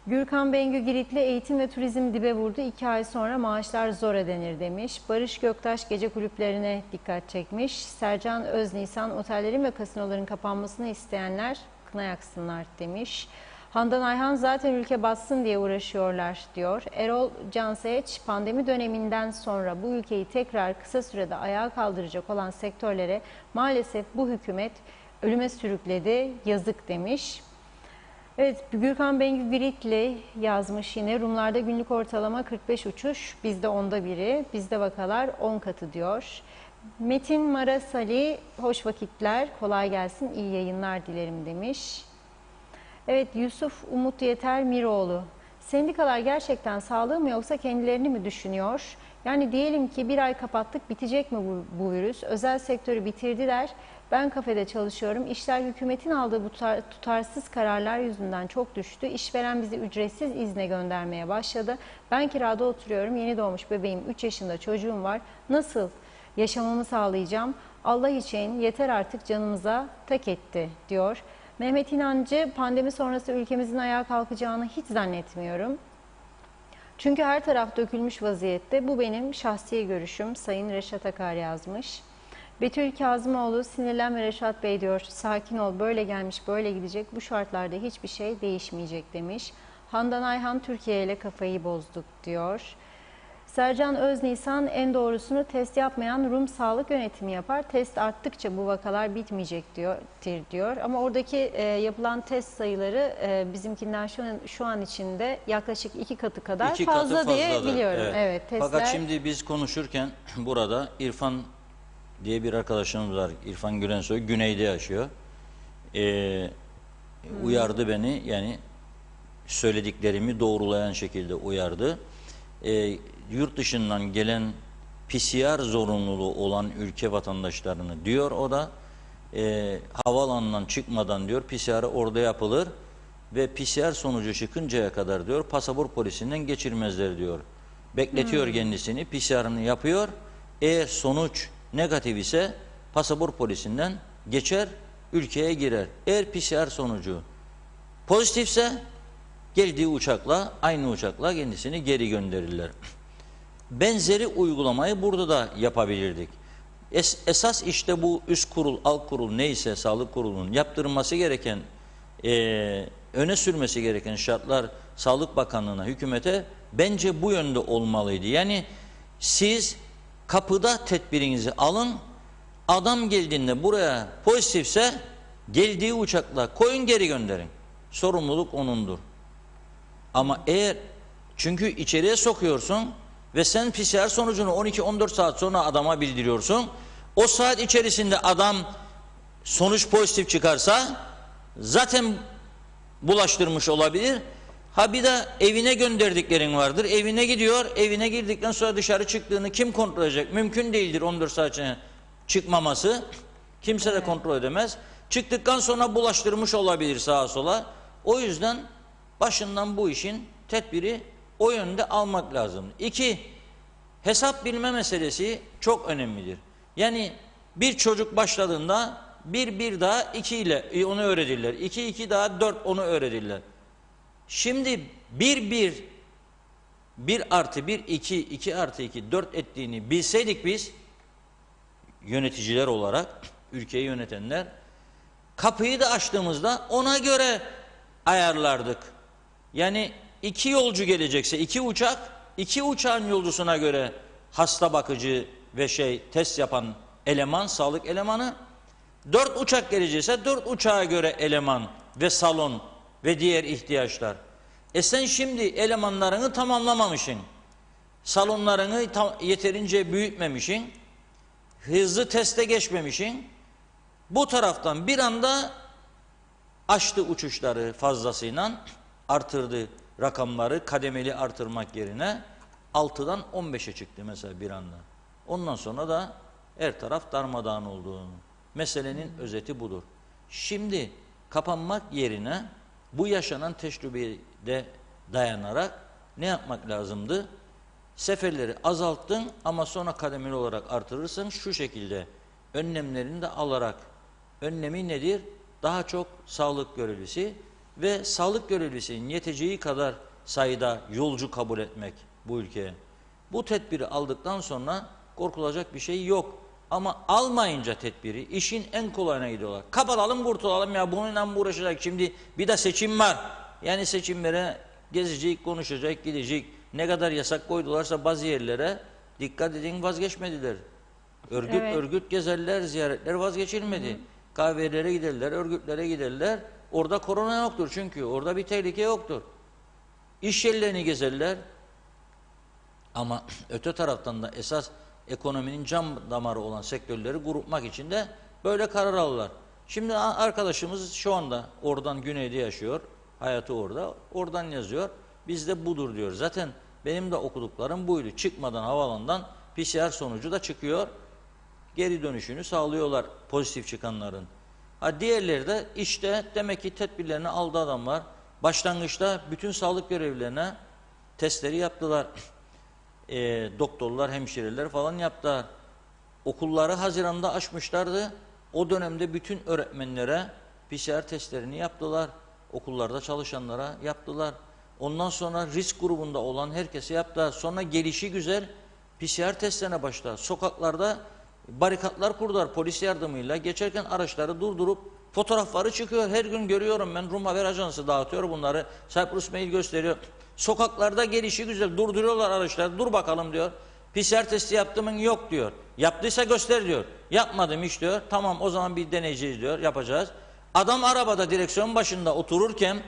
A: Gürkan Bengü Giritli eğitim ve turizm dibe vurdu. 2 ay sonra maaşlar zor ödenir demiş. Barış Göktaş gece kulüplerine dikkat çekmiş. Sercan Öznisan otellerin ve kasinoların kapanmasını isteyenler kına yaksınlar demiş. Handan Ayhan zaten ülke batsın diye uğraşıyorlar diyor. Erol Canseç pandemi döneminden sonra bu ülkeyi tekrar kısa sürede ayağa kaldıracak olan sektörlere maalesef bu hükümet ölüme sürükledi yazık demiş. Evet, Gürkan Bengü Giritli yazmış yine. Rumlarda günlük ortalama 45 uçuş, bizde onda biri, bizde vakalar 10 katı diyor. Metin Marasali, hoş vakitler, kolay gelsin, iyi yayınlar dilerim demiş. Evet, Yusuf Umut Yeter Miroğlu. Sendikalar gerçekten sağlığı mı yoksa kendilerini mi düşünüyor? Yani diyelim ki bir ay kapattık, bitecek mi bu virüs? Özel sektörü bitirdiler. Ben kafede çalışıyorum. İşler hükümetin aldığı bu tutarsız kararlar yüzünden çok düştü. İşveren bizi ücretsiz izne göndermeye başladı. Ben kirada oturuyorum. Yeni doğmuş bebeğim, 3 yaşında çocuğum var. Nasıl yaşamamı sağlayacağım? Allah için yeter artık canımıza tak etti diyor. Mehmet İnancı, pandemi sonrası ülkemizin ayağa kalkacağını hiç zannetmiyorum. Çünkü her taraf dökülmüş vaziyette. Bu benim şahsi görüşüm. Sayın Reşat Akar yazmış. Betül Kazımoğlu, sinirlenme Reşat Bey diyor. Sakin ol, böyle gelmiş, böyle gidecek. Bu şartlarda hiçbir şey değişmeyecek demiş. Handan Ayhan, Türkiye ile kafayı bozduk diyor. Sercan Öznisan, en doğrusunu test yapmayan Rum sağlık yönetimi yapar. Test arttıkça bu vakalar bitmeyecek diyor. Ama oradaki yapılan test sayıları bizimkinden şu an içinde yaklaşık 2 katı kadar
B: 2 katı
A: fazla diye biliyorum. Evet, testler...
B: Fakat şimdi biz konuşurken burada İrfan diye bir arkadaşımız var. İrfan Gülensoy güneyde yaşıyor. Uyardı beni, yani söylediklerimi doğrulayan şekilde uyardı. Yurt dışından gelen PCR zorunluluğu olan ülke vatandaşlarını diyor, o da havaalanından çıkmadan diyor PCR orada yapılır ve PCR sonucu çıkıncaya kadar diyor pasaport polisinden geçirmezler diyor. Bekletiyor kendisini, PCR'ını yapıyor. Eğer sonuç negatif ise pasaport polisinden geçer, ülkeye girer. Eğer PCR sonucu pozitifse geldiği uçakla, aynı uçakla kendisini geri gönderirler. Benzeri uygulamayı burada da yapabilirdik. Esas işte bu üst kurul, alt kurul neyse sağlık kurulunun yaptırması gereken, öne sürmesi gereken şartlar Sağlık Bakanlığı'na, hükümete bence bu yönde olmalıydı. Yani siz kapıda tedbirinizi alın, adam geldiğinde buraya pozitifse geldiği uçakla koyun geri gönderin. Sorumluluk onundur. Ama eğer, çünkü içeriye sokuyorsun ve sen PCR sonucunu 12-14 saat sonra adama bildiriyorsun. O saat içerisinde adam sonuç pozitif çıkarsa zaten bulaştırmış olabilir. Ha bir de evine gönderdiklerin vardır. Evine gidiyor. Evine girdikten sonra dışarı çıktığını kim kontrol edecek? Mümkün değildir 14 saat içinde çıkmaması. Kimse de kontrol edemez. Çıktıktan sonra bulaştırmış olabilir sağa sola. O yüzden başından bu işin tedbiri o yönde almak lazım. 2. Hesap bilme meselesi çok önemlidir. Yani bir çocuk başladığında bir daha 2 ile onu öğretirler. 2 daha 4 onu öğretirler. Şimdi 1 artı 1 2, 2 artı 2 4 ettiğini bilseydik biz yöneticiler olarak, ülkeyi yönetenler, kapıyı da açtığımızda ona göre ayarlardık. Yani 2 yolcu gelecekse 2 uçak, 2 uçağın yolcusuna göre hasta bakıcı ve test yapan eleman, sağlık elemanı, 4 uçak gelecekse 4 uçağa göre eleman ve salon ve diğer ihtiyaçlar. Sen şimdi elemanlarını tamamlamamışsın. Salonlarını yeterince büyütmemişsin. Hızlı teste geçmemişsin. Bu taraftan bir anda açtı uçuşları fazlasıyla, artırdı rakamları, kademeli artırmak yerine 6'dan 15'e çıktı mesela bir anda. Ondan sonra da her taraf darmadağın olduğunu. Meselenin özeti budur. Şimdi kapanmak yerine bu yaşanan tecrübeye de dayanarak ne yapmak lazımdı? Seferleri azalttın ama sonra kademeli olarak artırırsın. Şu şekilde önlemlerini de alarak, önlemi nedir? Daha çok sağlık görevlisi ve sağlık görevlisinin yeteceği kadar sayıda yolcu kabul etmek bu ülkeye. Bu tedbiri aldıktan sonra korkulacak bir şey yok. Ama almayınca tedbiri işin en kolayına gidiyorlar. Kapatalım, kurtulalım ya, bununla mı uğraşacak? Şimdi bir de seçim var. Yani seçimlere gezecek, konuşacak, gidecek. Ne kadar yasak koydularsa bazı yerlere dikkat edin vazgeçmediler. Örgüt gezerler, ziyaretler vazgeçilmedi. Kahvelere giderler, örgütlere giderler. Orada korona yoktur çünkü. Orada bir tehlike yoktur. İş yerlerini gezerler. Ama öte taraftan da esas ekonominin can damarı olan sektörleri grupmak için de böyle karar alırlar. Şimdi arkadaşımız şu anda oradan güneyde yaşıyor. Hayatı orada. Oradan yazıyor. Biz de budur diyor. Zaten benim de okuduklarım buydu. Çıkmadan havaalanından PCR sonucu da çıkıyor. Geri dönüşünü sağlıyorlar pozitif çıkanların. Diğerleri de işte demek ki tedbirlerini aldı adamlar. Başlangıçta bütün sağlık görevlilerine testleri yaptılar. Doktorlar, hemşireler falan yaptılar. Okulları Haziran'da açmışlardı. O dönemde bütün öğretmenlere PCR testlerini yaptılar. Okullarda çalışanlara yaptılar. Ondan sonra risk grubunda olan herkese yaptılar. Sonra gelişi güzel PCR testlerine başladılar. Sokaklarda barikatlar kurdular polis yardımıyla. Geçerken araçları durdurup fotoğrafları çıkıyor. Her gün görüyorum ben. Rum Haber Ajansı dağıtıyor bunları. Cyprus Mail gösteriyor. Sokaklarda gelişi güzel durduruyorlar araçları. Dur bakalım diyor. PCR testi yaptı mı? Yok diyor. Yaptıysa göster diyor. Yapmadım hiç diyor. Tamam o zaman bir deneyeceğiz diyor. Yapacağız. Adam arabada direksiyon başında otururken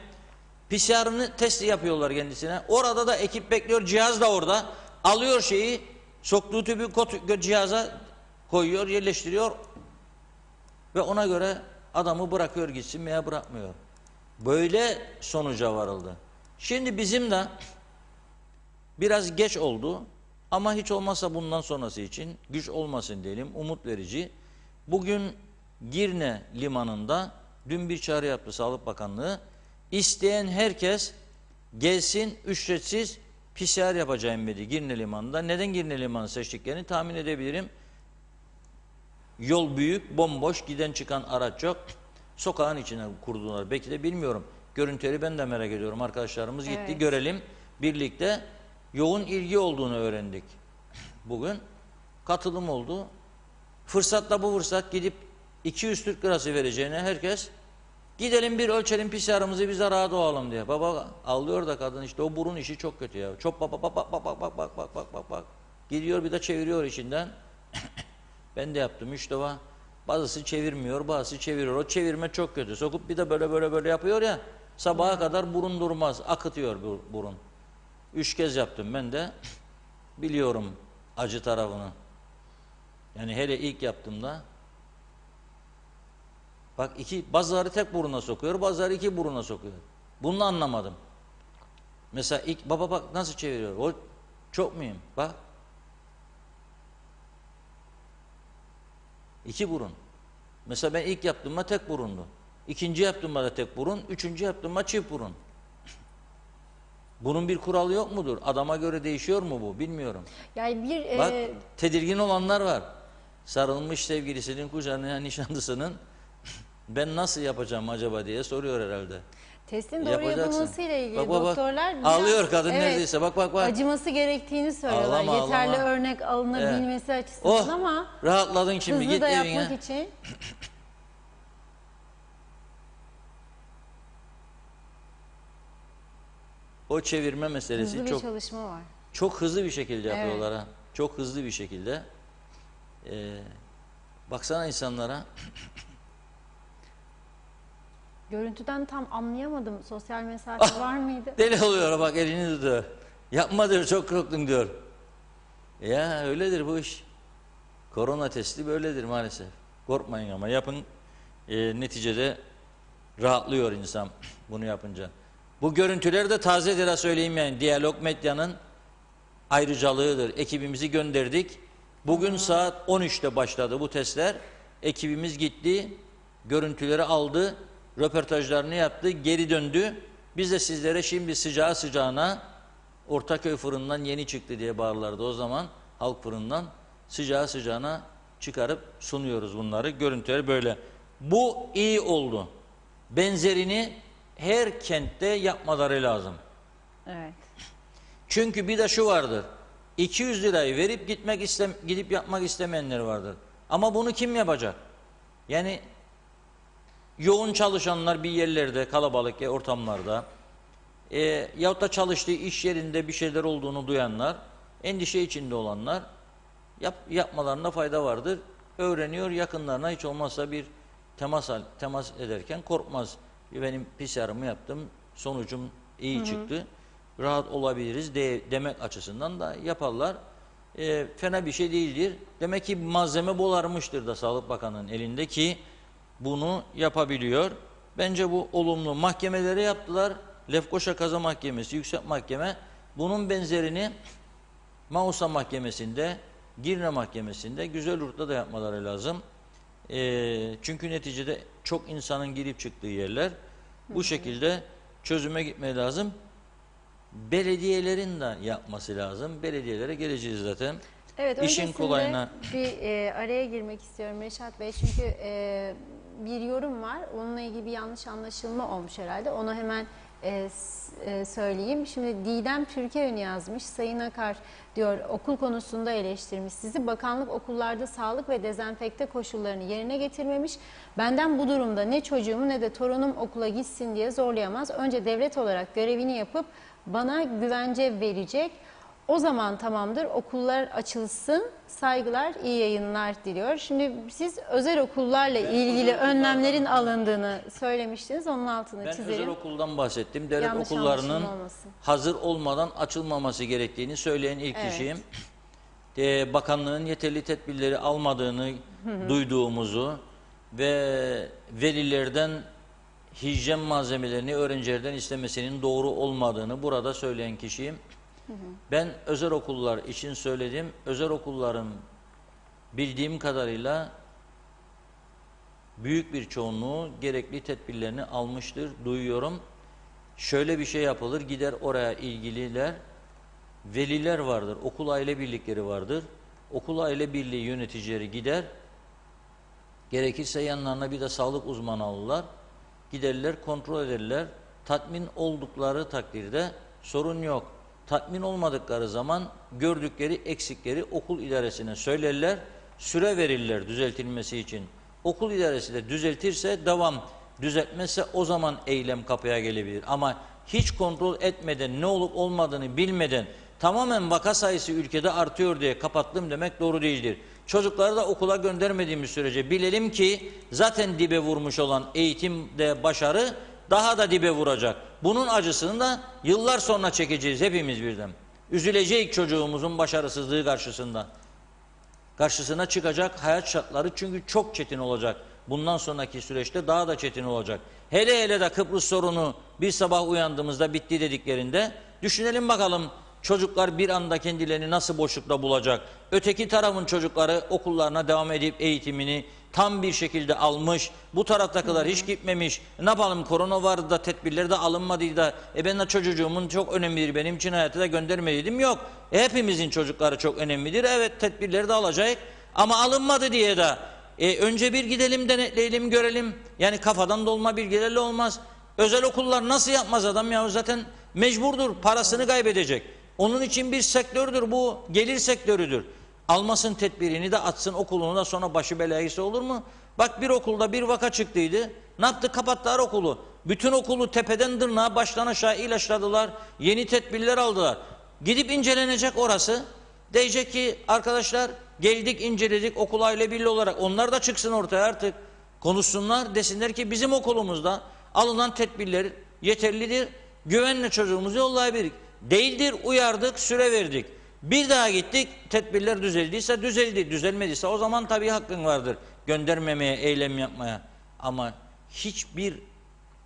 B: PCR'ını testi yapıyorlar kendisine. Orada da ekip bekliyor. Cihaz da orada. Alıyor şeyi. Soktuğu tüpü cihaza koyuyor, yerleştiriyor. Ve ona göre adamı bırakıyor gitsin veya bırakmıyor. Böyle sonuca varıldı. Şimdi bizim de biraz geç oldu ama hiç olmazsa bundan sonrası için güç olmasın diyelim, umut verici. Bugün Girne limanında dün bir çağrı yaptı Sağlık Bakanlığı. İsteyen herkes gelsin ücretsiz PCR yapacağım dedi Girne limanında. Neden Girne limanı seçtiklerini tahmin edebilirim. Yol büyük, bomboş, giden çıkan araç yok. Sokağın içine kurdular. Belki de bilmiyorum. Görüntüleri ben de merak ediyorum. Arkadaşlarımız gitti,
A: Evet.
B: görelim. Birlikte yoğun ilgi olduğunu öğrendik. Bugün katılım oldu. Fırsatla bu fırsat gidip 200 Türk lirası vereceğine herkes gidelim bir ölçelim PCR'ımızı biz de rahat olalım diye. Baba ağlıyor da kadın işte o burun işi çok kötü ya. Çok bak bak bak bak bak bak bak bak bak bak. Gidiyor bir de çeviriyor içinden. Ben de yaptım işte var. Bazısı çevirmiyor, bazısı çeviriyor. O çevirme çok kötü. Sokup bir de böyle yapıyor ya. Sabaha kadar burun durmaz. Akıtıyor burun. 3 kez yaptım ben de. Biliyorum acı tarafını. Yani hele ilk yaptığımda. Bak bazıları tek buruna sokuyor, bazıları 2 buruna sokuyor. Bunu anlamadım. Mesela ilk bak nasıl çeviriyor. O çok mühim. Bak. 2 burun. Mesela ben ilk yaptığımda tek burundu. İkinci yaptığımda da tek burun. Üçüncü yaptığımda çift burun. Bunun bir kuralı yok mudur? Adama göre değişiyor mu bu? Bilmiyorum.
A: Yani
B: Bak tedirgin olanlar var. Sarılmış sevgilisinin kucağına nişanlısının ben nasıl yapacağım acaba diye soruyor herhalde.
A: testin doğru
B: Yapacaksın.
A: yapılmasıyla ilgili
B: Bak.
A: doktorlar biraz,
B: Ağlıyor kadın neredeyse. Bak.
A: acıması gerektiğini söylüyorlar.
B: Ağlama,
A: Yeterli
B: ağlama.
A: örnek alınabilmesi açısından ama
B: rahatladın şimdi
A: hızlı
B: git
A: da
B: evine.
A: yapmak için.
B: O çevirme meselesi
A: Hızlı bir
B: çok
A: çalışma var.
B: çok hızlı bir şekilde yapıyorlar ha. Çok hızlı bir şekilde. Baksana insanlara.
A: Görüntüden tam anlayamadım. Sosyal mesafe var mıydı?
B: Deli oluyor bak elini tutuyor. Yapma diyor çok korktum diyor. Ya öyledir bu iş. Korona testi böyledir maalesef. Korkmayın ama yapın. Neticede rahatlıyor insan bunu yapınca. Bu görüntüler de tazedir ha söyleyeyim yani. Diyalog Medya'nın ayrıcalığıdır. Ekibimizi gönderdik. Bugün saat 13'te başladı bu testler. Ekibimiz gitti. görüntüleri aldı, röportajlarını yaptı, geri döndü. Biz de sizlere şimdi sıcağı sıcağına Ortaköy fırından yeni çıktı diye bağırlardı o zaman, halk fırından sıcağı sıcağına çıkarıp sunuyoruz bunları. Görüntüleri böyle. Bu iyi oldu. Benzerini her kentte yapmaları lazım.
A: Evet.
B: Çünkü bir de şu vardır. 200 lirayı verip gidip yapmak istemeyenler vardır. Ama bunu kim yapacak? Yani yoğun çalışanlar bir yerlerde, kalabalık ortamlarda yahut da çalıştığı iş yerinde bir şeyler olduğunu duyanlar, endişe içinde olanlar yapmalarında fayda vardır. Öğreniyor, yakınlarına hiç olmazsa bir temas ederken korkmaz. Benim PCR'ımı yaptım, sonucum iyi çıktı. Rahat olabiliriz demek açısından da yaparlar. Fena bir şey değildir. Demek ki malzeme bolarmıştır da Sağlık Bakanı'nın elinde ki bunu yapabiliyor. Bence bu olumlu. Mahkemelere yaptılar. Lefkoşa Kaza Mahkemesi, Yüksek Mahkeme bunun benzerini Mausa Mahkemesi'nde, Girne Mahkemesi'nde, Güzelurt'ta da yapmaları lazım. Çünkü neticede çok insanın girip çıktığı yerler. Bu şekilde çözüme gitmeye lazım. Belediyelerin de yapması lazım. Belediyelere geleceğiz zaten.
A: Evet,
B: İşin
A: öncesinde
B: kolayına
A: bir araya girmek istiyorum Reşat Bey. Çünkü bir yorum var. Onunla ilgili bir yanlış anlaşılma olmuş herhalde. Onu hemen söyleyeyim. Şimdi Didem Türkiye yazmış. Sayın Akar diyor, okul konusunda eleştirmiş sizi. Bakanlık okullarda sağlık ve dezenfekte koşullarını yerine getirmemiş. Benden bu durumda ne çocuğumu ne de torunum okula gitsin diye zorlayamaz. Önce devlet olarak görevini yapıp bana güvence verecek. O zaman tamamdır, okullar açılsın, saygılar, iyi yayınlar diliyor. Şimdi siz özel okullarla ilgili önlemlerin alındığını söylemiştiniz, onun altını
B: Ben
A: çizelim.
B: özel okuldan bahsettim. Devlet
A: Yanlış
B: okullarının
A: anlaşılma olmasın.
B: hazır olmadan açılmaması gerektiğini söyleyen ilk
A: Evet.
B: kişiyim. Bakanlığın yeterli tedbirleri almadığını duyduğumuzu ve velilerden hijyen malzemelerini öğrencilerden istemesinin doğru olmadığını burada söyleyen kişiyim. Ben özel okullar için söyledim. Özel okulların bildiğim kadarıyla büyük bir çoğunluğu gerekli tedbirlerini almıştır, duyuyorum. Şöyle bir şey yapılır, gider oraya ilgililer, veliler vardır, okul aile birlikleri vardır. Okul aile birliği yöneticileri gider, gerekirse yanlarına bir de sağlık uzmanı alırlar. Giderler, kontrol ederler. Tatmin oldukları takdirde sorun yok. Tatmin olmadıkları zaman gördükleri eksikleri okul idaresine söylerler. Süre verirler düzeltilmesi için. Okul idaresi de düzeltirse devam, düzeltmezse o zaman eylem kapıya gelebilir. Ama hiç kontrol etmeden, ne olup olmadığını bilmeden tamamen vaka sayısı ülkede artıyor diye kapattım demek doğru değildir. Çocukları da okula göndermediğimiz sürece bilelim ki zaten dibe vurmuş olan eğitimde başarı daha da dibe vuracak. Bunun acısını da yıllar sonra çekeceğiz hepimiz birden. Üzülecek çocuğumuzun başarısızlığı karşısında. Karşısına çıkacak hayat şartları çünkü çok çetin olacak. Bundan sonraki süreçte daha da çetin olacak. Hele hele de Kıbrıs sorunu bir sabah uyandığımızda bitti dediklerinde düşünelim bakalım çocuklar bir anda kendilerini nasıl boşlukta bulacak? Öteki tarafın çocukları okullarına devam edip eğitimini tam bir şekilde almış. Bu taraftakiler hiç gitmemiş. Ne yapalım, korona vardı da tedbirler de alınmadıydı da ben de çocuğumun çok önemlidir benim için hayatı da göndermeliydim. Yok. Hepimizin çocukları çok önemlidir. Evet, tedbirleri de alacak ama alınmadı diye de önce bir gidelim, denetleyelim, görelim. Yani kafadan dolma bilgilerle olmaz. Özel okullar nasıl yapmaz adam ya, zaten mecburdur, parasını kaybedecek. Onun için bir sektördür bu, gelir sektörüdür. Almasın tedbirini de atsın okulunu da, sonra başı belaya olur mu? Bak, bir okulda bir vaka çıktıydı. Ne yaptı? Kapattılar okulu. Bütün okulu tepeden tırnağa baştan aşağı ilaçladılar. Yeni tedbirler aldılar. Gidip incelenecek orası. Diyecek ki arkadaşlar geldik, inceledik, okul aile birliği olarak. Onlar da çıksın ortaya artık. Konuşsunlar, desinler ki bizim okulumuzda alınan tedbirler yeterlidir. Güvenle çocuğumuzu yollayabiliriz. Değildir, uyardık, süre verdik. Bir daha gittik, tedbirler düzeldiyse düzeldi, düzelmediyse o zaman tabii hakkın vardır göndermemeye, eylem yapmaya. Ama hiçbir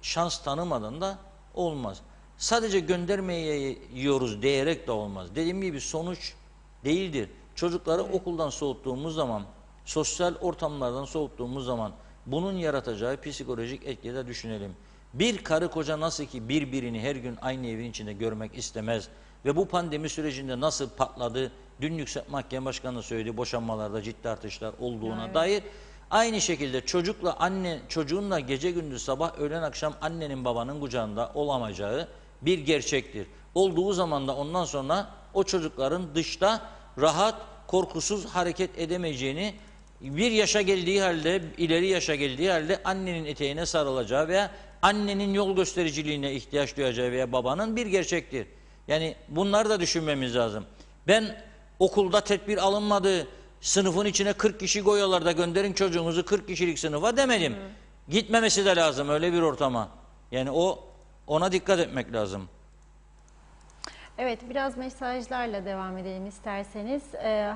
B: şans tanımadan da olmaz. Sadece göndermeye yiyoruz diyerek de olmaz. Dediğim gibi sonuç değildir. Çocukları okuldan soğuttuğumuz zaman, sosyal ortamlardan soğuttuğumuz zaman, bunun yaratacağı psikolojik etkiyi de düşünelim. Bir karı koca nasıl ki birbirini her gün aynı evin içinde görmek istemez ve bu pandemi sürecinde nasıl patladı, dün Yüksek Mahkeme Başkanı söyledi, boşanmalarda ciddi artışlar olduğuna
A: Evet.
B: dair. Aynı şekilde çocuğunla gece gündüz sabah öğlen akşam annenin babanın kucağında olamayacağı bir gerçektir. Olduğu zaman da ondan sonra o çocukların dışta rahat, korkusuz hareket edemeyeceğini, bir yaşa geldiği halde, ileri yaşa geldiği halde annenin eteğine sarılacağı veya annenin yol göstericiliğine ihtiyaç duyacağı veya babanın bir gerçektir. Yani bunları da düşünmemiz lazım. Ben okulda tedbir alınmadı, sınıfın içine 40 kişi koyuyorlar da gönderin çocuğunuzu 40 kişilik sınıfa demedim. Gitmemesi de lazım öyle bir ortama. Yani ona dikkat etmek lazım.
A: Evet, biraz mesajlarla devam edelim isterseniz.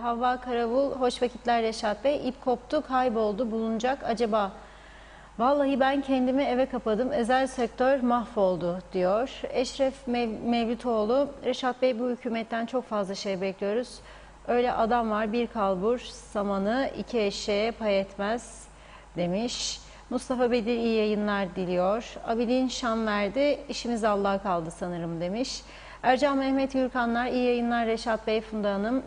A: Havva Karavul, hoş vakitler Reşat Bey. İp koptu, kayboldu, bulunacak acaba? Vallahi ben kendimi eve kapadım, özel sektör mahvoldu diyor. Eşref Mevlütoğlu, Reşat Bey bu hükümetten çok fazla şey bekliyoruz. Öyle adam var, bir kalbur samanı iki eşeğe pay etmez demiş. Mustafa Bedir iyi yayınlar diliyor. Abidin Şam verdi, işimiz Allah'a kaldı sanırım demiş. Ercan Mehmet Yürkanlar, iyi yayınlar Reşat Bey, Funda Hanım,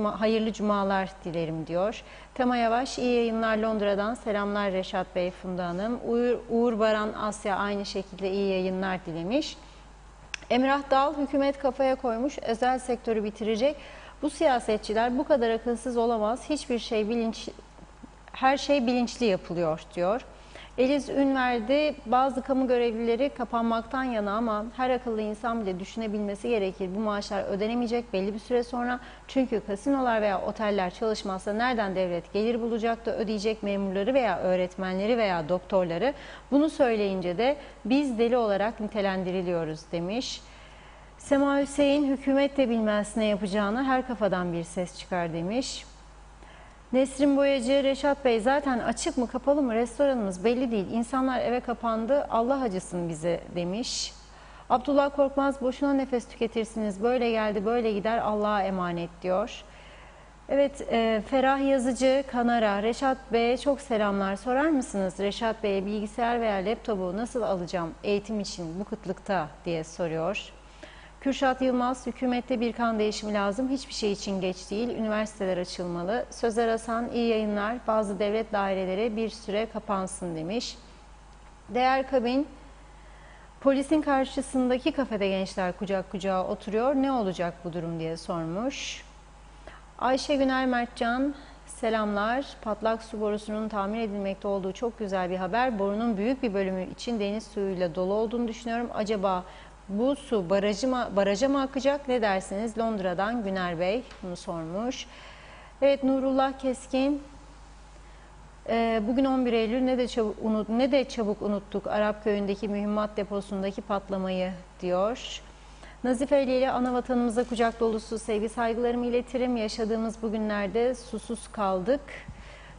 A: hayırlı cumalar dilerim diyor. Tema Yavaş, iyi yayınlar Londra'dan, selamlar Reşat Bey, Funda Hanım. Uğur Baran Asya aynı şekilde iyi yayınlar dilemiş. Emrah Dal, hükümet kafaya koymuş, özel sektörü bitirecek. Bu siyasetçiler bu kadar akılsız olamaz, her şey bilinçli yapılıyor diyor. Eliz Ünverdi, bazı kamu görevlileri kapanmaktan yana ama her akıllı insan bile düşünebilmesi gerekir. Bu maaşlar ödenemeyecek belli bir süre sonra. Çünkü kasinolar veya oteller çalışmazsa nereden devlet gelir bulacak da ödeyecek memurları veya öğretmenleri veya doktorları? Bunu söyleyince de biz deli olarak nitelendiriliyoruz demiş. Sema Hüseyin, hükümet de bilmez ne yapacağını, her kafadan bir ses çıkar demiş. Nesrin Boyacı, Reşat Bey zaten açık mı kapalı mı restoranımız belli değil. İnsanlar eve kapandı, Allah acısın bize demiş. Abdullah Korkmaz, boşuna nefes tüketirsiniz, böyle geldi böyle gider, Allah'a emanet diyor. Evet, Ferah Yazıcı Kanara, Reşat Bey'e çok selamlar. Sorar mısınız Reşat Bey'e bilgisayar veya laptopu nasıl alacağım eğitim için bu kıtlıkta diye soruyor. Kürşat Yılmaz, hükümette bir kan değişimi lazım. Hiçbir şey için geç değil. Üniversiteler açılmalı. Sözer Hasan, iyi yayınlar. Bazı devlet daireleri bir süre kapansın demiş. Değer Kabin, polisin karşısındaki kafede gençler kucak kucağa oturuyor. Ne olacak bu durum diye sormuş. Ayşe Güner Mertcan, selamlar. Patlak su borusunun tamir edilmekte olduğu çok güzel bir haber. Borunun büyük bir bölümü için deniz suyuyla dolu olduğunu düşünüyorum. Acaba bu su baraja mı akacak? Ne dersiniz? Londra'dan Güner Bey bunu sormuş. Evet, Nurullah Keskin. Bugün 11 Eylül ne de çabuk unuttuk Arap Köyü'ndeki mühimmat deposundaki patlamayı diyor. Nazife ile ana vatanımıza kucak dolusu sevgi saygılarımı iletirim. Yaşadığımız bugünlerde susuz kaldık.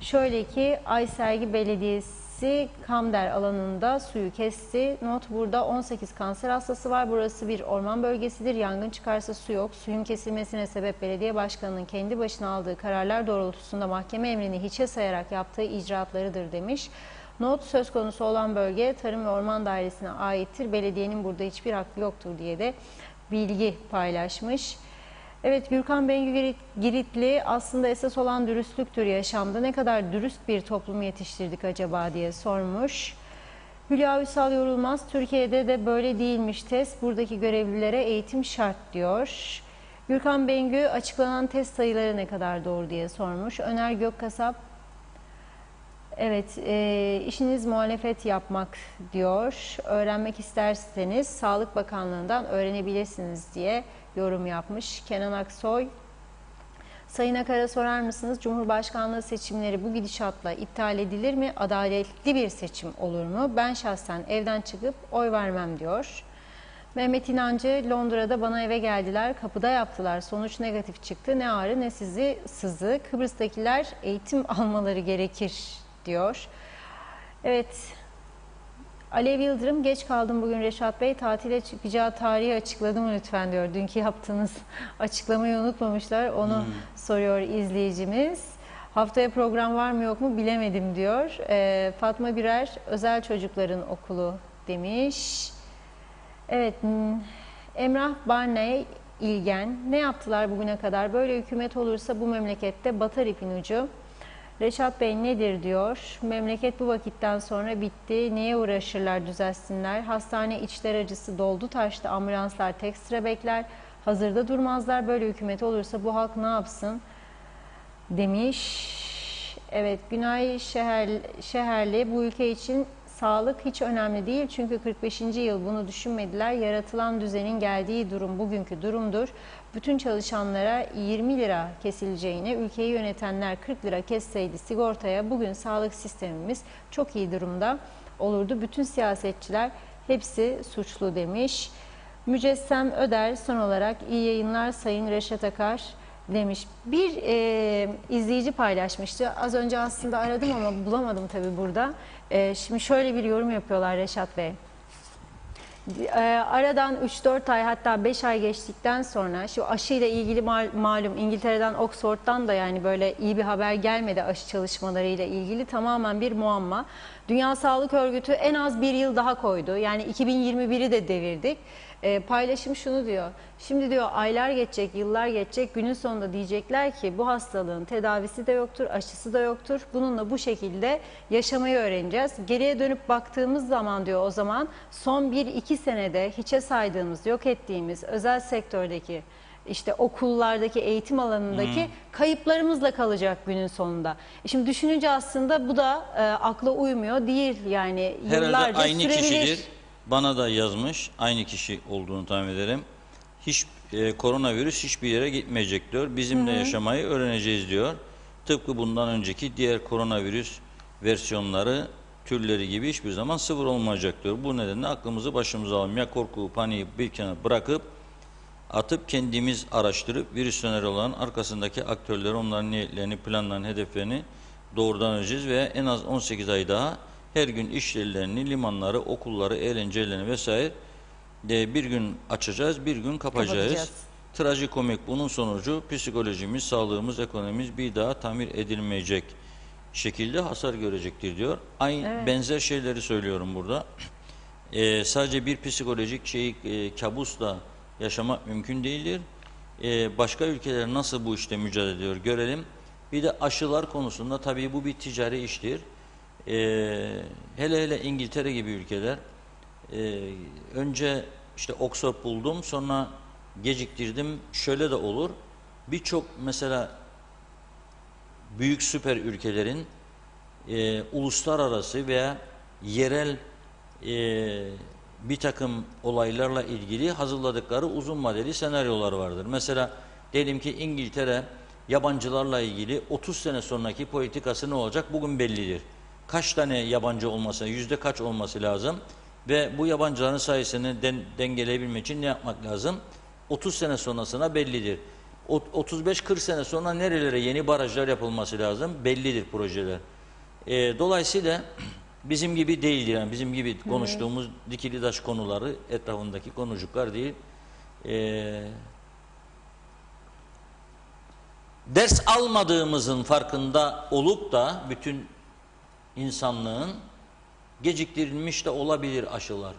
A: Şöyle ki Aysergi Belediyesi Kamder alanında suyu kesti. Not, burada 18 kanser hastası var. Burası bir orman bölgesidir. Yangın çıkarsa su yok. Suyun kesilmesine sebep belediye başkanının kendi başına aldığı kararlar doğrultusunda mahkeme emrini hiçe sayarak yaptığı icraatlarıdır demiş. Not, söz konusu olan bölge Tarım ve Orman Dairesi'ne aittir. Belediyenin burada hiçbir hakkı yoktur diye de bilgi paylaşmış. Evet, Gürkan Bengü Giritli, aslında esas olan dürüstlüktür yaşamda. Ne kadar dürüst bir toplum yetiştirdik acaba diye sormuş. Hülya Üsal Yorulmaz, Türkiye'de de böyle değilmiş test. Buradaki görevlilere eğitim şart diyor. Gürkan Bengü, açıklanan test sayıları ne kadar doğru diye sormuş. Öner Gökkasap, evet, işiniz muhalefet yapmak diyor. Öğrenmek isterseniz Sağlık Bakanlığı'ndan öğrenebilirsiniz diye yorum yapmış. Kenan Aksoy, Sayın Akar'a sorar mısınız? Cumhurbaşkanlığı seçimleri bu gidişatla iptal edilir mi? Adaletli bir seçim olur mu? Ben şahsen evden çıkıp oy vermem diyor. Mehmet İnancı, Londra'da bana eve geldiler, kapıda yaptılar. Sonuç negatif çıktı. Ne ağrı ne sızı. Kıbrıs'takiler eğitim almaları gerekir diyor. Evet, Alev Yıldırım, geç kaldım bugün Reşat Bey. Tatile çıkacağı tarihi açıkladı mı lütfen diyor. Dünkü yaptığınız açıklamayı unutmamışlar. Onu soruyor izleyicimiz. Haftaya program var mı yok mu bilemedim diyor. Fatma Birer, özel çocukların okulu demiş. Evet, Emrah Barney İlgen, ne yaptılar bugüne kadar? Böyle hükümet olursa bu memlekette batar ipin ucu. Reşat Bey nedir diyor. Memleket bu vakitten sonra bitti. Niye uğraşırlar düzelsinler? Hastane içler acısı doldu taştı. Ambulanslar tek sıra bekler. Hazırda durmazlar. Böyle hükümet olursa bu halk ne yapsın? Demiş. Evet, Günay Şeherli, bu ülke için sağlık hiç önemli değil. Çünkü 45. yıl bunu düşünmediler. Yaratılan düzenin geldiği durum bugünkü durumdur. Bütün çalışanlara 20 lira kesileceğine ülkeyi yönetenler 40 lira kesseydi sigortaya bugün sağlık sistemimiz çok iyi durumda olurdu. Bütün siyasetçiler hepsi suçlu demiş. Mücessem Öder son olarak iyi yayınlar Sayın Reşat Akar demiş. Bir izleyici paylaşmıştı. Az önce aslında aradım ama bulamadım tabii burada. Şimdi şöyle bir yorum yapıyorlar Reşat Bey. Aradan 3-4 ay hatta 5 ay geçtikten sonra şu aşıyla ilgili malum İngiltere'den Oxford'dan da yani böyle iyi bir haber gelmedi aşı çalışmalarıyla ilgili tamamen bir muamma. Dünya Sağlık Örgütü en az bir yıl daha koydu. Yani 2021'i de devirdik. Paylaşım şunu diyor. Şimdi diyor aylar geçecek, yıllar geçecek. Günün sonunda diyecekler ki bu hastalığın tedavisi de yoktur, aşısı da yoktur. Bununla bu şekilde yaşamayı öğreneceğiz. Geriye dönüp baktığımız zaman diyor o zaman son 1-2 senede hiçe saydığımız, yok ettiğimiz özel sektördeki işte okullardaki eğitim alanındaki kayıplarımızla kalacak günün sonunda. Şimdi düşününce aslında bu da akla uymuyor değil yani yıllarca
B: Herhalde aynı
A: sürebilir.
B: kişidir. Bana da yazmış. Aynı kişi olduğunu tahmin ederim. Koronavirüs hiçbir yere gitmeyecek diyor. Bizimle yaşamayı öğreneceğiz diyor. Tıpkı bundan önceki diğer koronavirüs versiyonları, türleri gibi hiçbir zaman sıfır olmayacak diyor. Bu nedenle aklımızı başımıza alalım. Ya korku, paniği bir kenara bırakıp atıp kendimiz araştırıp virüsten olan arkasındaki aktörleri, onların niyetlerini, planlarını, hedeflerini doğrudan öğreneceğiz ve en az 18 ay daha her gün iş yerlerini, limanları, okulları, eğlencelerini vesaire bir gün açacağız, bir gün kapatacağız. Trajikomik bunun sonucu psikolojimiz, sağlığımız, ekonomimiz bir daha tamir edilmeyecek şekilde hasar görecektir diyor. Aynı benzer şeyleri söylüyorum burada. Sadece bir psikolojik kabusla yaşamak mümkün değildir. Başka ülkeler nasıl bu işte mücadele ediyor görelim. Bir de aşılar konusunda tabii bu bir ticari iştir. Hele hele İngiltere gibi ülkeler önce işte Oxford buldum, sonra geciktirdim. Şöyle de olur. Birçok mesela büyük süper ülkelerin uluslararası veya yerel bir takım olaylarla ilgili hazırladıkları uzun vadeli senaryolar vardır. Mesela diyelim ki İngiltere yabancılarla ilgili 30 sene sonraki politikası ne olacak bugün bellidir. Kaç tane yabancı olması, yüzde kaç olması lazım ve bu yabancıların sayısını dengeleyebilmek için ne yapmak lazım? 30 sene sonrasına bellidir. 35-40 sene sonra nerelere yeni barajlar yapılması lazım bellidir projeler. Dolayısıyla bizim gibi değildir. Yani bizim gibi konuştuğumuz dikili taş konuları etrafındaki konucuklar değil. Ders almadığımızın farkında olup da bütün insanlığın geciktirilmiş de olabilir aşılar.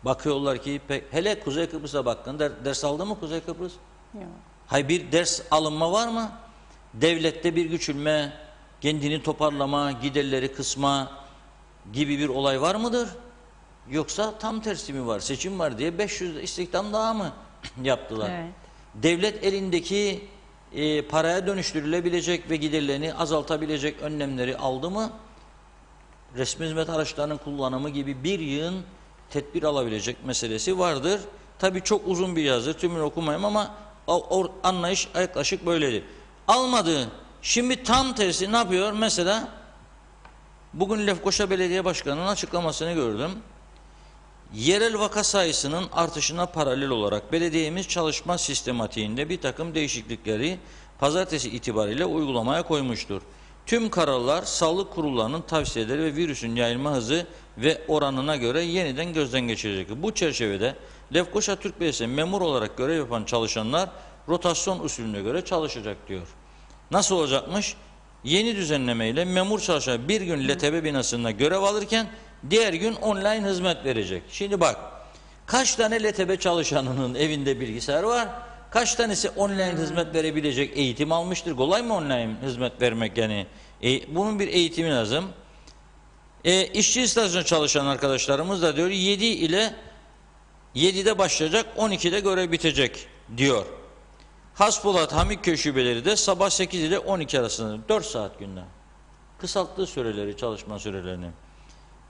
B: Bakıyorlar ki hele Kuzey Kıbrıs'a bakın. Ders aldı mı Kuzey Kıbrıs?
A: Yok.
B: Hayır, bir ders alınma var mı? Devlette bir güçülme, kendini toparlama, giderleri kısma gibi bir olay var mıdır? Yoksa tam tersi mi var? Seçim var diye 500 istihdam daha mı yaptılar?
A: Evet.
B: Devlet elindeki paraya dönüştürülebilecek ve giderlerini azaltabilecek önlemleri aldı mı? Resmi hizmet araçlarının kullanımı gibi bir yığın tedbir alabilecek meselesi vardır. Tabii çok uzun bir yazıdır, tümünü okumayayım ama anlayış yaklaşık böyledir. Almadı. Şimdi tam tersi ne yapıyor? Mesela bugün Lefkoşa Belediye Başkanı'nın açıklamasını gördüm. Yerel vaka sayısının artışına paralel olarak belediyemiz çalışma sistematiğinde bir takım değişiklikleri pazartesi itibariyle uygulamaya koymuştur. Tüm kararlar sağlık kurullarının tavsiyeleri ve virüsün yayılma hızı ve oranına göre yeniden gözden geçirilecektir. Bu çerçevede Lefkoşa Türk Belediyesi memur olarak görev yapan çalışanlar rotasyon usulüne göre çalışacak diyor. Nasıl olacakmış? Yeni düzenlemeyle memur çalışan bir gün LTB binasında görev alırken diğer gün online hizmet verecek. Şimdi bak, kaç tane LTB çalışanının evinde bilgisayar var? Kaç tanesi online hizmet verebilecek eğitim almıştır? Kolay mı online hizmet vermek yani? Bunun bir eğitimi lazım. İşçi istasyonu çalışan arkadaşlarımız da diyor 7'de başlayacak, 12'de görev bitecek diyor. Hasbulat, Hamikköy şubeleri de sabah 8 ile 12 arasında 4 saat günde. Kısalttığı süreleri, çalışma sürelerini.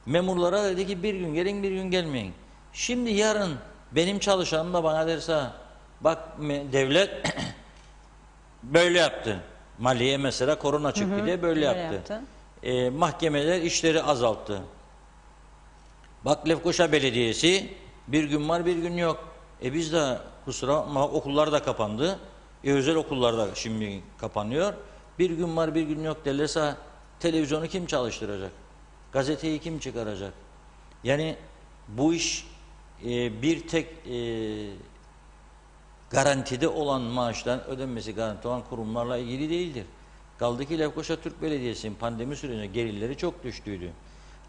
B: Memurlara dedi ki bir gün gelin, bir gün gelmeyin. Şimdi yarın benim çalışanım da bana derse bak devlet böyle yaptı. Maliye mesela korona çıktı diye böyle yaptı. Mahkemeler işleri azalttı. Bak Lefkoşa Belediyesi bir gün var bir gün yok. Biz de kusura bakma okullar da kapandı. Özel okullar da şimdi kapanıyor. Bir gün var bir gün yok derlerse televizyonu kim çalıştıracak? Gazeteyi kim çıkaracak? Yani bu iş bir tek garantide olan maaştan ödenmesi garanti olan kurumlarla ilgili değildir. Kaldı ki Lefkoşa Türk Belediyesi'nin pandemi sürecinde gelirleri çok düştüydü.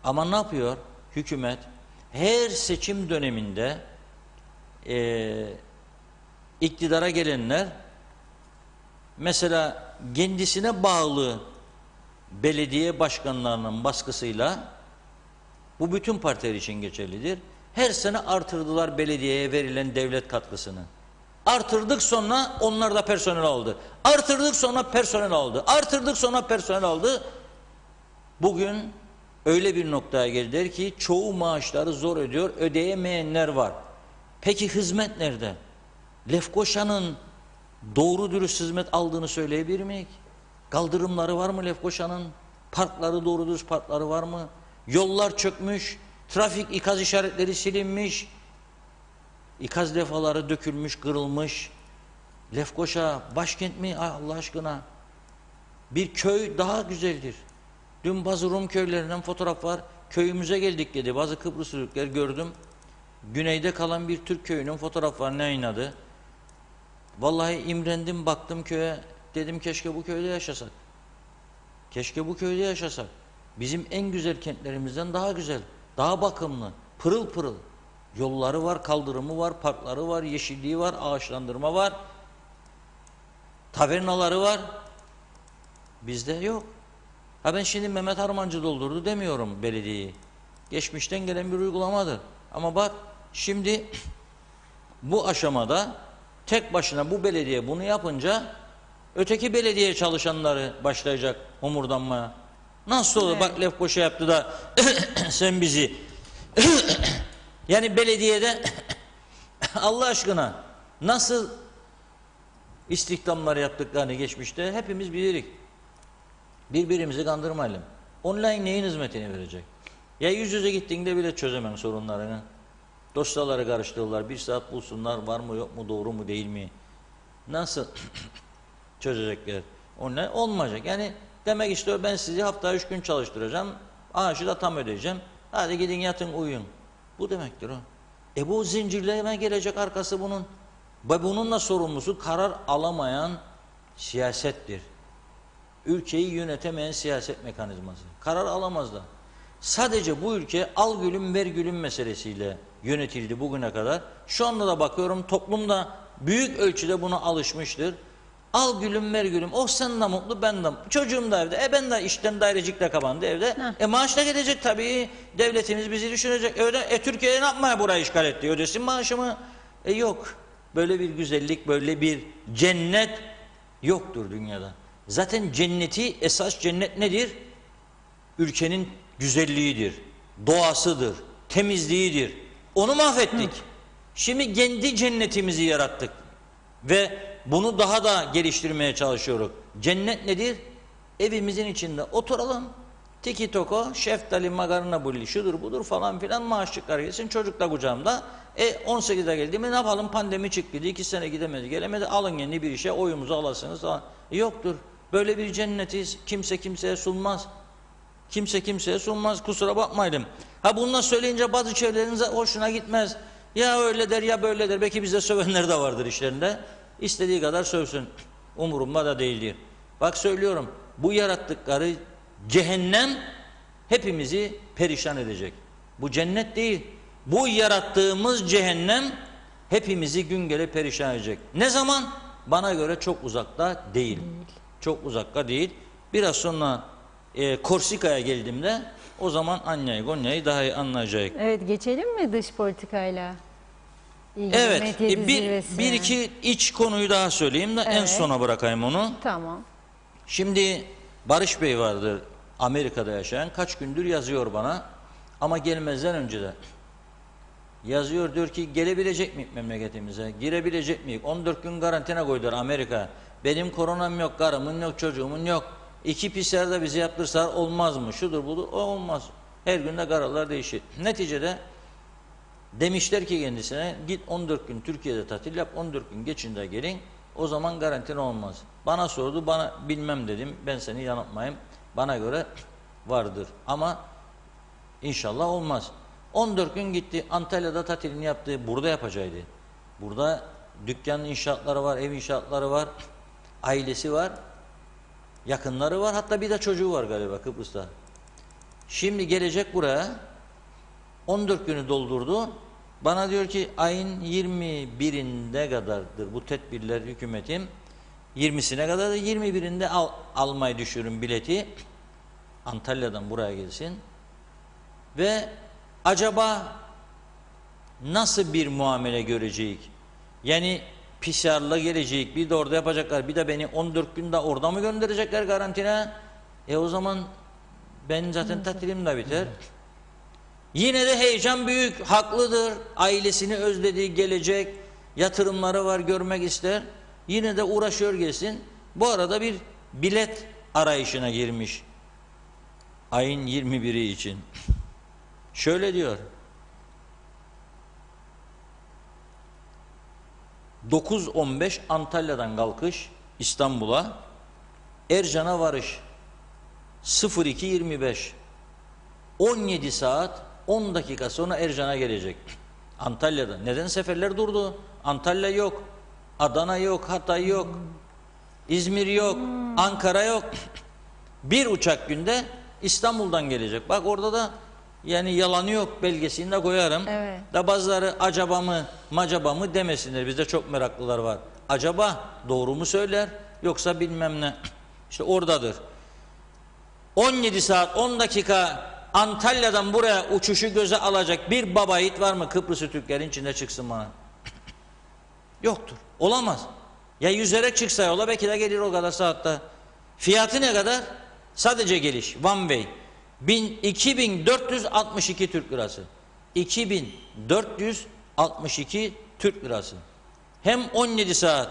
B: Ama ne yapıyor? Hükümet her seçim döneminde iktidara gelenler mesela kendisine bağlı belediye başkanlarının baskısıyla bu bütün partiler için geçerlidir. Her sene artırdılar belediyeye verilen devlet katkısını. Artırdık sonra onlar da personel aldı. Artırdık sonra personel aldı. Artırdık sonra personel aldı. Bugün öyle bir noktaya geldiler ki çoğu maaşları zor ödüyor, ödeyemeyenler var. Peki hizmet nerede? Lefkoşa'nın doğru dürüst hizmet aldığını söyleyebilir miyiz? Kaldırımları var mı Lefkoşa'nın? Parkları doğru dürüst parkları var mı? Yollar çökmüş, trafik ikaz işaretleri silinmiş, ikaz levhaları dökülmüş, kırılmış. Lefkoşa başkent mi Allah aşkına? Bir köy daha güzeldir. Dün bazı Rum köylerinden fotoğraf var. Köyümüze geldik dedi. Bazı Kıbrıs Türkler gördüm. Güneyde kalan bir Türk köyünün fotoğraflarını yayınladı. Vallahi imrendim, baktım köye. Dedim keşke bu köyde yaşasak. Keşke bu köyde yaşasak. Bizim en güzel kentlerimizden daha güzel, daha bakımlı, pırıl pırıl. Yolları var, kaldırımı var, parkları var, yeşilliği var, ağaçlandırma var. Tavernaları var. Bizde yok. Ha ben şimdi Mehmet Harmancı doldurdu demiyorum belediyeyi. Geçmişten gelen bir uygulamadır. Ama bak şimdi bu aşamada tek başına bu belediye bunu yapınca öteki belediye çalışanları başlayacak homurdanmaya. Nasıl olur? Bak Lefkoşa yaptı da sen bizi yani belediyede Allah aşkına nasıl istihdamlar yaptıklarını geçmişte hepimiz bilirik. Birbirimizi kandırmayalım. Online neyin hizmetini verecek? Ya yüz yüze gittiğinde bile çözemem sorunlarını. Dosyaları karıştırırlar. Bir saat bulsunlar. Var mı yok mu, doğru mu değil mi? Nasıl çözecekler? Online olmayacak. Yani demek istiyor ben sizi hafta 3 gün çalıştıracağım. Maaşı da tam ödeyeceğim. Hadi gidin yatın uyuyun. Bu demektir o. Bu zincirleme gelecek arkası bunun. Ve bununla sorumlusu karar alamayan siyasettir. Ülkeyi yönetemeyen siyaset mekanizması. Karar alamazlar. Sadece bu ülke al gülüm ver gülüm meselesiyle yönetildi bugüne kadar. Şu anda da bakıyorum toplumda büyük ölçüde buna alışmıştır. Al gülüm ver gülüm. Oh sen de mutlu ben de. Çocuğum da evde. Ben de işten dairecikle kapandı evde. Maaş da gidecek tabii. Devletimiz bizi düşünecek. Öyle, Türkiye'ye ne yapmaya burayı işgal etti? Ödesin maaşımı. Yok. Böyle bir güzellik, böyle bir cennet yoktur dünyada. Zaten cenneti, esas cennet nedir? Ülkenin güzelliğidir, doğasıdır, temizliğidir. Onu mahvettik. Şimdi kendi cennetimizi yarattık. Ve bunu daha da geliştirmeye çalışıyoruz. Cennet nedir? Evimizin içinde oturalım. Tiki toko, şeftali, makarna bulli, şudur budur falan filan maaşlıklar gelsin. Çocuk da kucağımda. 18'de geldi mi ne yapalım? Pandemi çıktı. 2 sene gidemedi, gelemedi. Alın yeni bir işe oyumuzu alasınız. Yoktur. Böyle bir cenneti kimse kimseye sunmaz. Kimse kimseye sunmaz. Kusura bakmayalım. Ha bununla söyleyince bazı çevrelerinize hoşuna gitmez. Ya öyle der ya böyle der. Belki bize sövenler de vardır işlerinde. İstediği kadar sövsün. Umurumda da değildir. Bak söylüyorum. bu yarattıkları cehennem hepimizi perişan edecek. Bu cennet değil. Bu yarattığımız cehennem hepimizi gün gele perişan edecek. Ne zaman? Bana göre çok uzakta değil. Çok uzakta değil. Biraz sonra Korsika'ya geldiğimde o zaman Anya'yı, Gonya'yı daha iyi anlayacak.
A: Evet, geçelim mi dış politikayla ilgili
B: Evet,
A: Medya zirvesine?
B: bir iki iç konuyu daha söyleyeyim de en
A: Evet.
B: sona bırakayım onu.
A: Tamam.
B: Şimdi Barış Bey vardır, Amerika'da yaşayan, kaç gündür yazıyor bana ama gelmezden önce de yazıyor, diyor ki gelebilecek miyik memleketimize, girebilecek miyik? 14 gün karantina koydular Amerika. Benim koronam yok, karımın yok, çocuğumun yok. 2 PCR bizi yaptırsalar olmaz mı? Şudur budur, o olmaz. Her gün de kararlar değişir. Neticede demişler ki kendisine git 14 gün Türkiye'de tatil yap, 14 gün geçin de gelin, o zaman karantina olmaz. Bana sordu, bana bilmem dedim, ben seni yanıltmayayım, bana göre vardır ama inşallah olmaz. 14 gün gitti, Antalya'da tatilini yaptı, burada yapacaktı. Burada dükkanın inşaatları var, ev inşaatları var, ailesi var, yakınları var, hatta bir de çocuğu var galiba Kıbrıs'ta. Şimdi gelecek buraya, 14 günü doldurdu. Bana diyor ki ayın 21'inde kadardır bu tedbirler hükümetim. 20'sine kadar da 21'inde almayı düşürün bileti. Antalya'dan buraya gelsin. Ve acaba nasıl bir muamele görecek? Yani PCR'la gelecek, bir de orada yapacaklar, bir de beni 14 günde orada mı gönderecekler karantina? O zaman ben zaten tatilim de biter. Yine de heyecan büyük, haklıdır. Ailesini özledi, gelecek, yatırımları var, görmek ister. Yine de uğraşıyor gelsin. Bu arada bir bilet arayışına girmiş. Ayın 21'i için. Şöyle diyor. 9.15 Antalya'dan kalkış İstanbul'a, Ercan'a varış 02.25, 17 saat 10 dakika sonra Ercan'a gelecek. Antalya'da. Neden seferler durdu? Antalya yok, Adana yok, Hatay yok, İzmir yok, Ankara yok. Bir uçak günde İstanbul'dan gelecek. Bak orada da yani yalanı yok, belgesini de koyarım.
A: Evet.
B: Da bazıları acaba mı, macaba mı demesinler. Bizde çok meraklılar var. Acaba doğru mu söyler yoksa bilmem ne. İşte oradadır. 17 saat 10 dakika Antalya'dan buraya uçuşu göze alacak bir baba yiğit var mı Kıbrıs'ı Türklerin içinde çıksın bana? Yoktur. Olamaz. Ya yüzerek çıksa yola belki de gelir o kadar saatte. Fiyatı ne kadar? Sadece geliş. One way. 2462 Türk lirası. 2462 Türk lirası. Hem 17 saat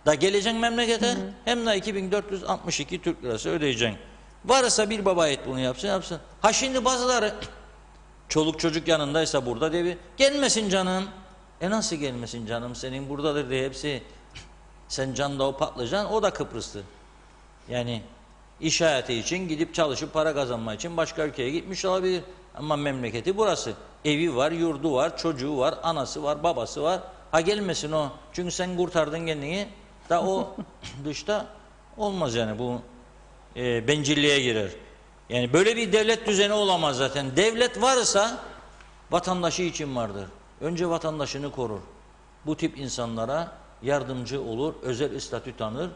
B: da geleceksin memlekete, hem de 2462 Türk lirası ödeyeceksin. Varsa bir baba et bunu yapsın yapsın. Ha şimdi bazıları çoluk çocuk yanındaysa burada diye gelmesin canım. Nasıl gelmesin canım, senin buradadır diye hepsi. Sen canda o patlıcan, o da Kıbrıs'tı. Yani iş hayatı için gidip çalışıp para kazanmak için başka ülkeye gitmiş olabilir. Ama memleketi burası. Evi var, yurdu var, çocuğu var, anası var, babası var. Ha gelmesin o. Çünkü sen kurtardın kendini. Da o dışta olmaz yani, bu bencilliğe girer. Yani böyle bir devlet düzeni olamaz zaten. Devlet varsa vatandaşı için vardır. Önce vatandaşını korur. Bu tip insanlara yardımcı olur, özel statü tanır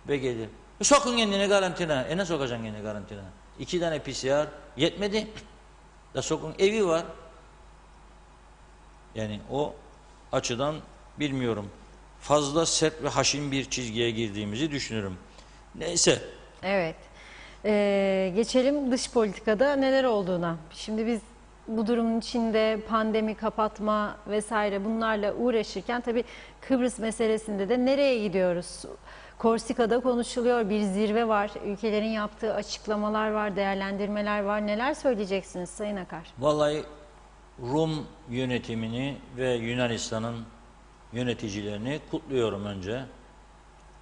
B: ve gelir. Sokun kendini karantina. Ne sokacaksın kendini karantina? 2 tane PCR yetmedi. Da sokun, evi var. Yani o açıdan bilmiyorum. Fazla sert ve haşin bir çizgiye girdiğimizi düşünüyorum. Neyse.
A: Evet. Geçelim dış politikada neler olduğuna. Şimdi biz bu durumun içinde pandemi, kapatma vesaire bunlarla uğraşırken tabii Kıbrıs meselesinde de nereye gidiyoruz? Korsika'da konuşuluyor, bir zirve var, ülkelerin yaptığı açıklamalar var, değerlendirmeler var. Neler söyleyeceksiniz Sayın Akar?
B: Vallahi Rum yönetimini ve Yunanistan'ın yöneticilerini kutluyorum önce.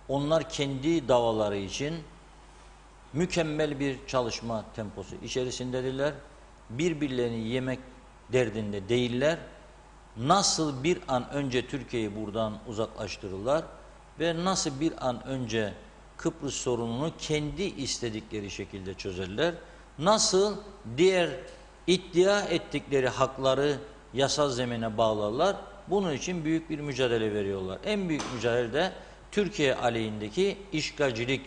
B: Onlar kendi davaları için mükemmel bir çalışma temposu içerisindedirler. Birbirlerini yemek derdinde değiller. Nasıl bir an önce Türkiye'yi buradan uzaklaştırırlar ve nasıl bir an önce Kıbrıs sorununu kendi istedikleri şekilde çözerler. Nasıl diğer iddia ettikleri hakları yasal zemine bağlarlar. Bunun için büyük bir mücadele veriyorlar. En büyük mücadele de Türkiye aleyhindeki işgalcilik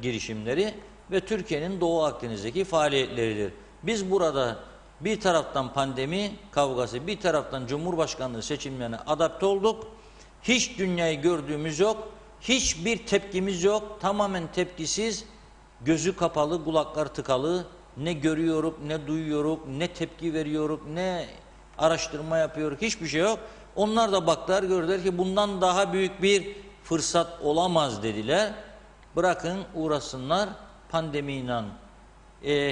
B: girişimleri ve Türkiye'nin Doğu Akdeniz'deki faaliyetleridir. Biz burada bir taraftan pandemi kavgası, bir taraftan Cumhurbaşkanlığı seçimlerine adapte olduk. Hiç dünyayı gördüğümüz yok. Hiçbir tepkimiz yok. Tamamen tepkisiz, gözü kapalı, kulaklar tıkalı. Ne görüyoruz, ne duyuyoruz, ne tepki veriyoruz, ne araştırma yapıyoruz. Hiçbir şey yok. Onlar da baktılar, gördüler ki bundan daha büyük bir fırsat olamaz dediler. Bırakın uğraşsınlar pandemiyle.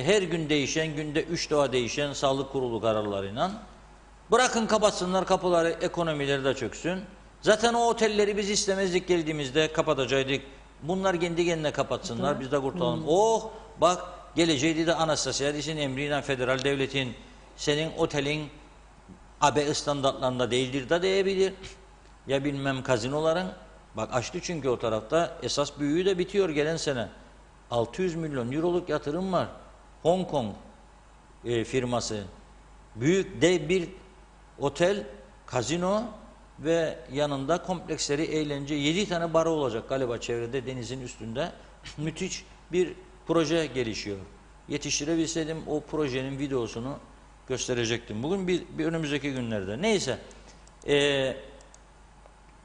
B: Her gün değişen, günde 3 defa değişen sağlık kurulu kararlarıyla. Bırakın kapatsınlar kapıları, ekonomileri de çöksün. Zaten o otelleri biz istemezdik, geldiğimizde kapatacaktık. Bunlar kendi kendine kapatsınlar, biz de kurtulalım. Oh bak, geleceğiydi de Anastasyadis'in emriyle federal devletin senin otelin AB standartlarında değildir de diyebilir. Ya bilmem kazinoların. Bak açtı çünkü o tarafta esas büyüğü de bitiyor gelen sene. 600 milyon euroluk yatırım var. Hong Kong firması. Büyük dev bir otel, kazino ve yanında kompleksleri, eğlence, 7 tane barı olacak galiba çevrede, denizin üstünde. Müthiş bir proje gelişiyor. Yetiştirebilseydim o projenin videosunu gösterecektim. Bugün bir önümüzdeki günlerde. Neyse.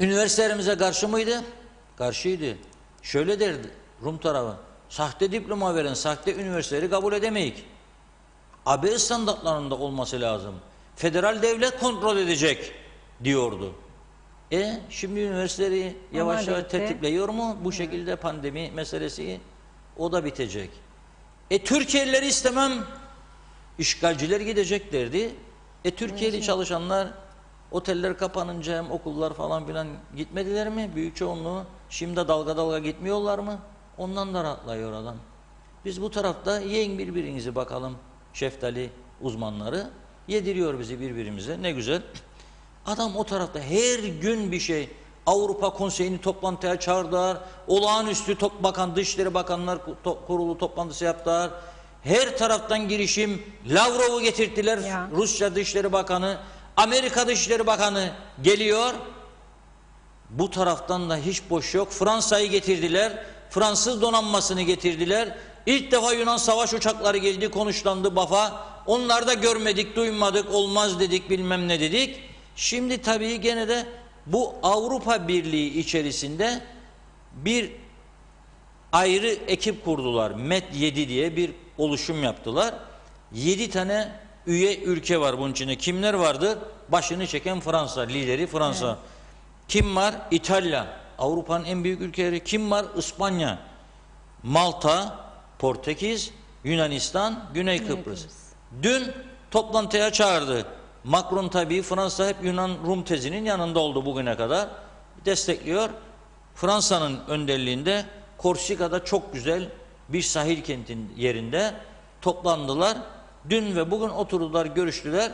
B: Üniversitelerimize karşı mıydı? Karşıydı. Şöyle derdi Rum tarafı. Sahte diploma veren sahte üniversiteleri kabul edemeyik. AB standartlarında olması lazım. Federal devlet kontrol edecek diyordu. Şimdi üniversiteleri yavaş yavaş tertipleyiyor mu? Bu şekilde pandemi meselesi, o da bitecek. Türkiye'lileri istemem, işgalciler gidecek derdi. Türkiye'li çalışanlar oteller kapanınca hem okullar falan filan gitmediler mi? Büyük çoğunluğu. Şimdi dalga dalga gitmiyorlar mı? Ondan da rahatlıyor adam. Biz bu tarafta yiyin birbirinizi bakalım. Şeftali uzmanları yediriyor bizi birbirimize. Ne güzel. Adam o tarafta her gün bir şey. Avrupa Konseyi'ni toplantıya çağırdılar. Olağanüstü Dışişleri Bakanlar Kurulu toplantısı yaptılar. Her taraftan girişim. Lavrov'u getirttiler. Ya. Rusya Dışişleri Bakanı. Amerika Dışişleri Bakanı geliyor. Bu taraftan da hiç boş yok. Fransa'yı getirdiler. Fransız donanmasını getirdiler. İlk defa Yunan savaş uçakları geldi, konuşlandı BAF'a. Onlar da görmedik, duymadık, olmaz dedik, bilmem ne dedik. Şimdi tabii gene de bu Avrupa Birliği içerisinde bir ayrı ekip kurdular. MED7 diye bir oluşum yaptılar. 7 tane üye ülke var bunun içinde. Kimler vardır? Başını çeken Fransa, lideri Fransa. Evet. Kim var? İtalya, Avrupa'nın en büyük ülkeleri. Kim var? İspanya, Malta, Portekiz, Yunanistan, Güney Kıbrıs. Dün toplantıya çağırdı. Macron tabii Fransa hep Yunan-Rum tezinin yanında oldu bugüne kadar. Destekliyor. Fransa'nın önderliğinde Korsika'da çok güzel bir sahil kentin yerinde toplandılar. Dün ve bugün oturdular, görüştüler.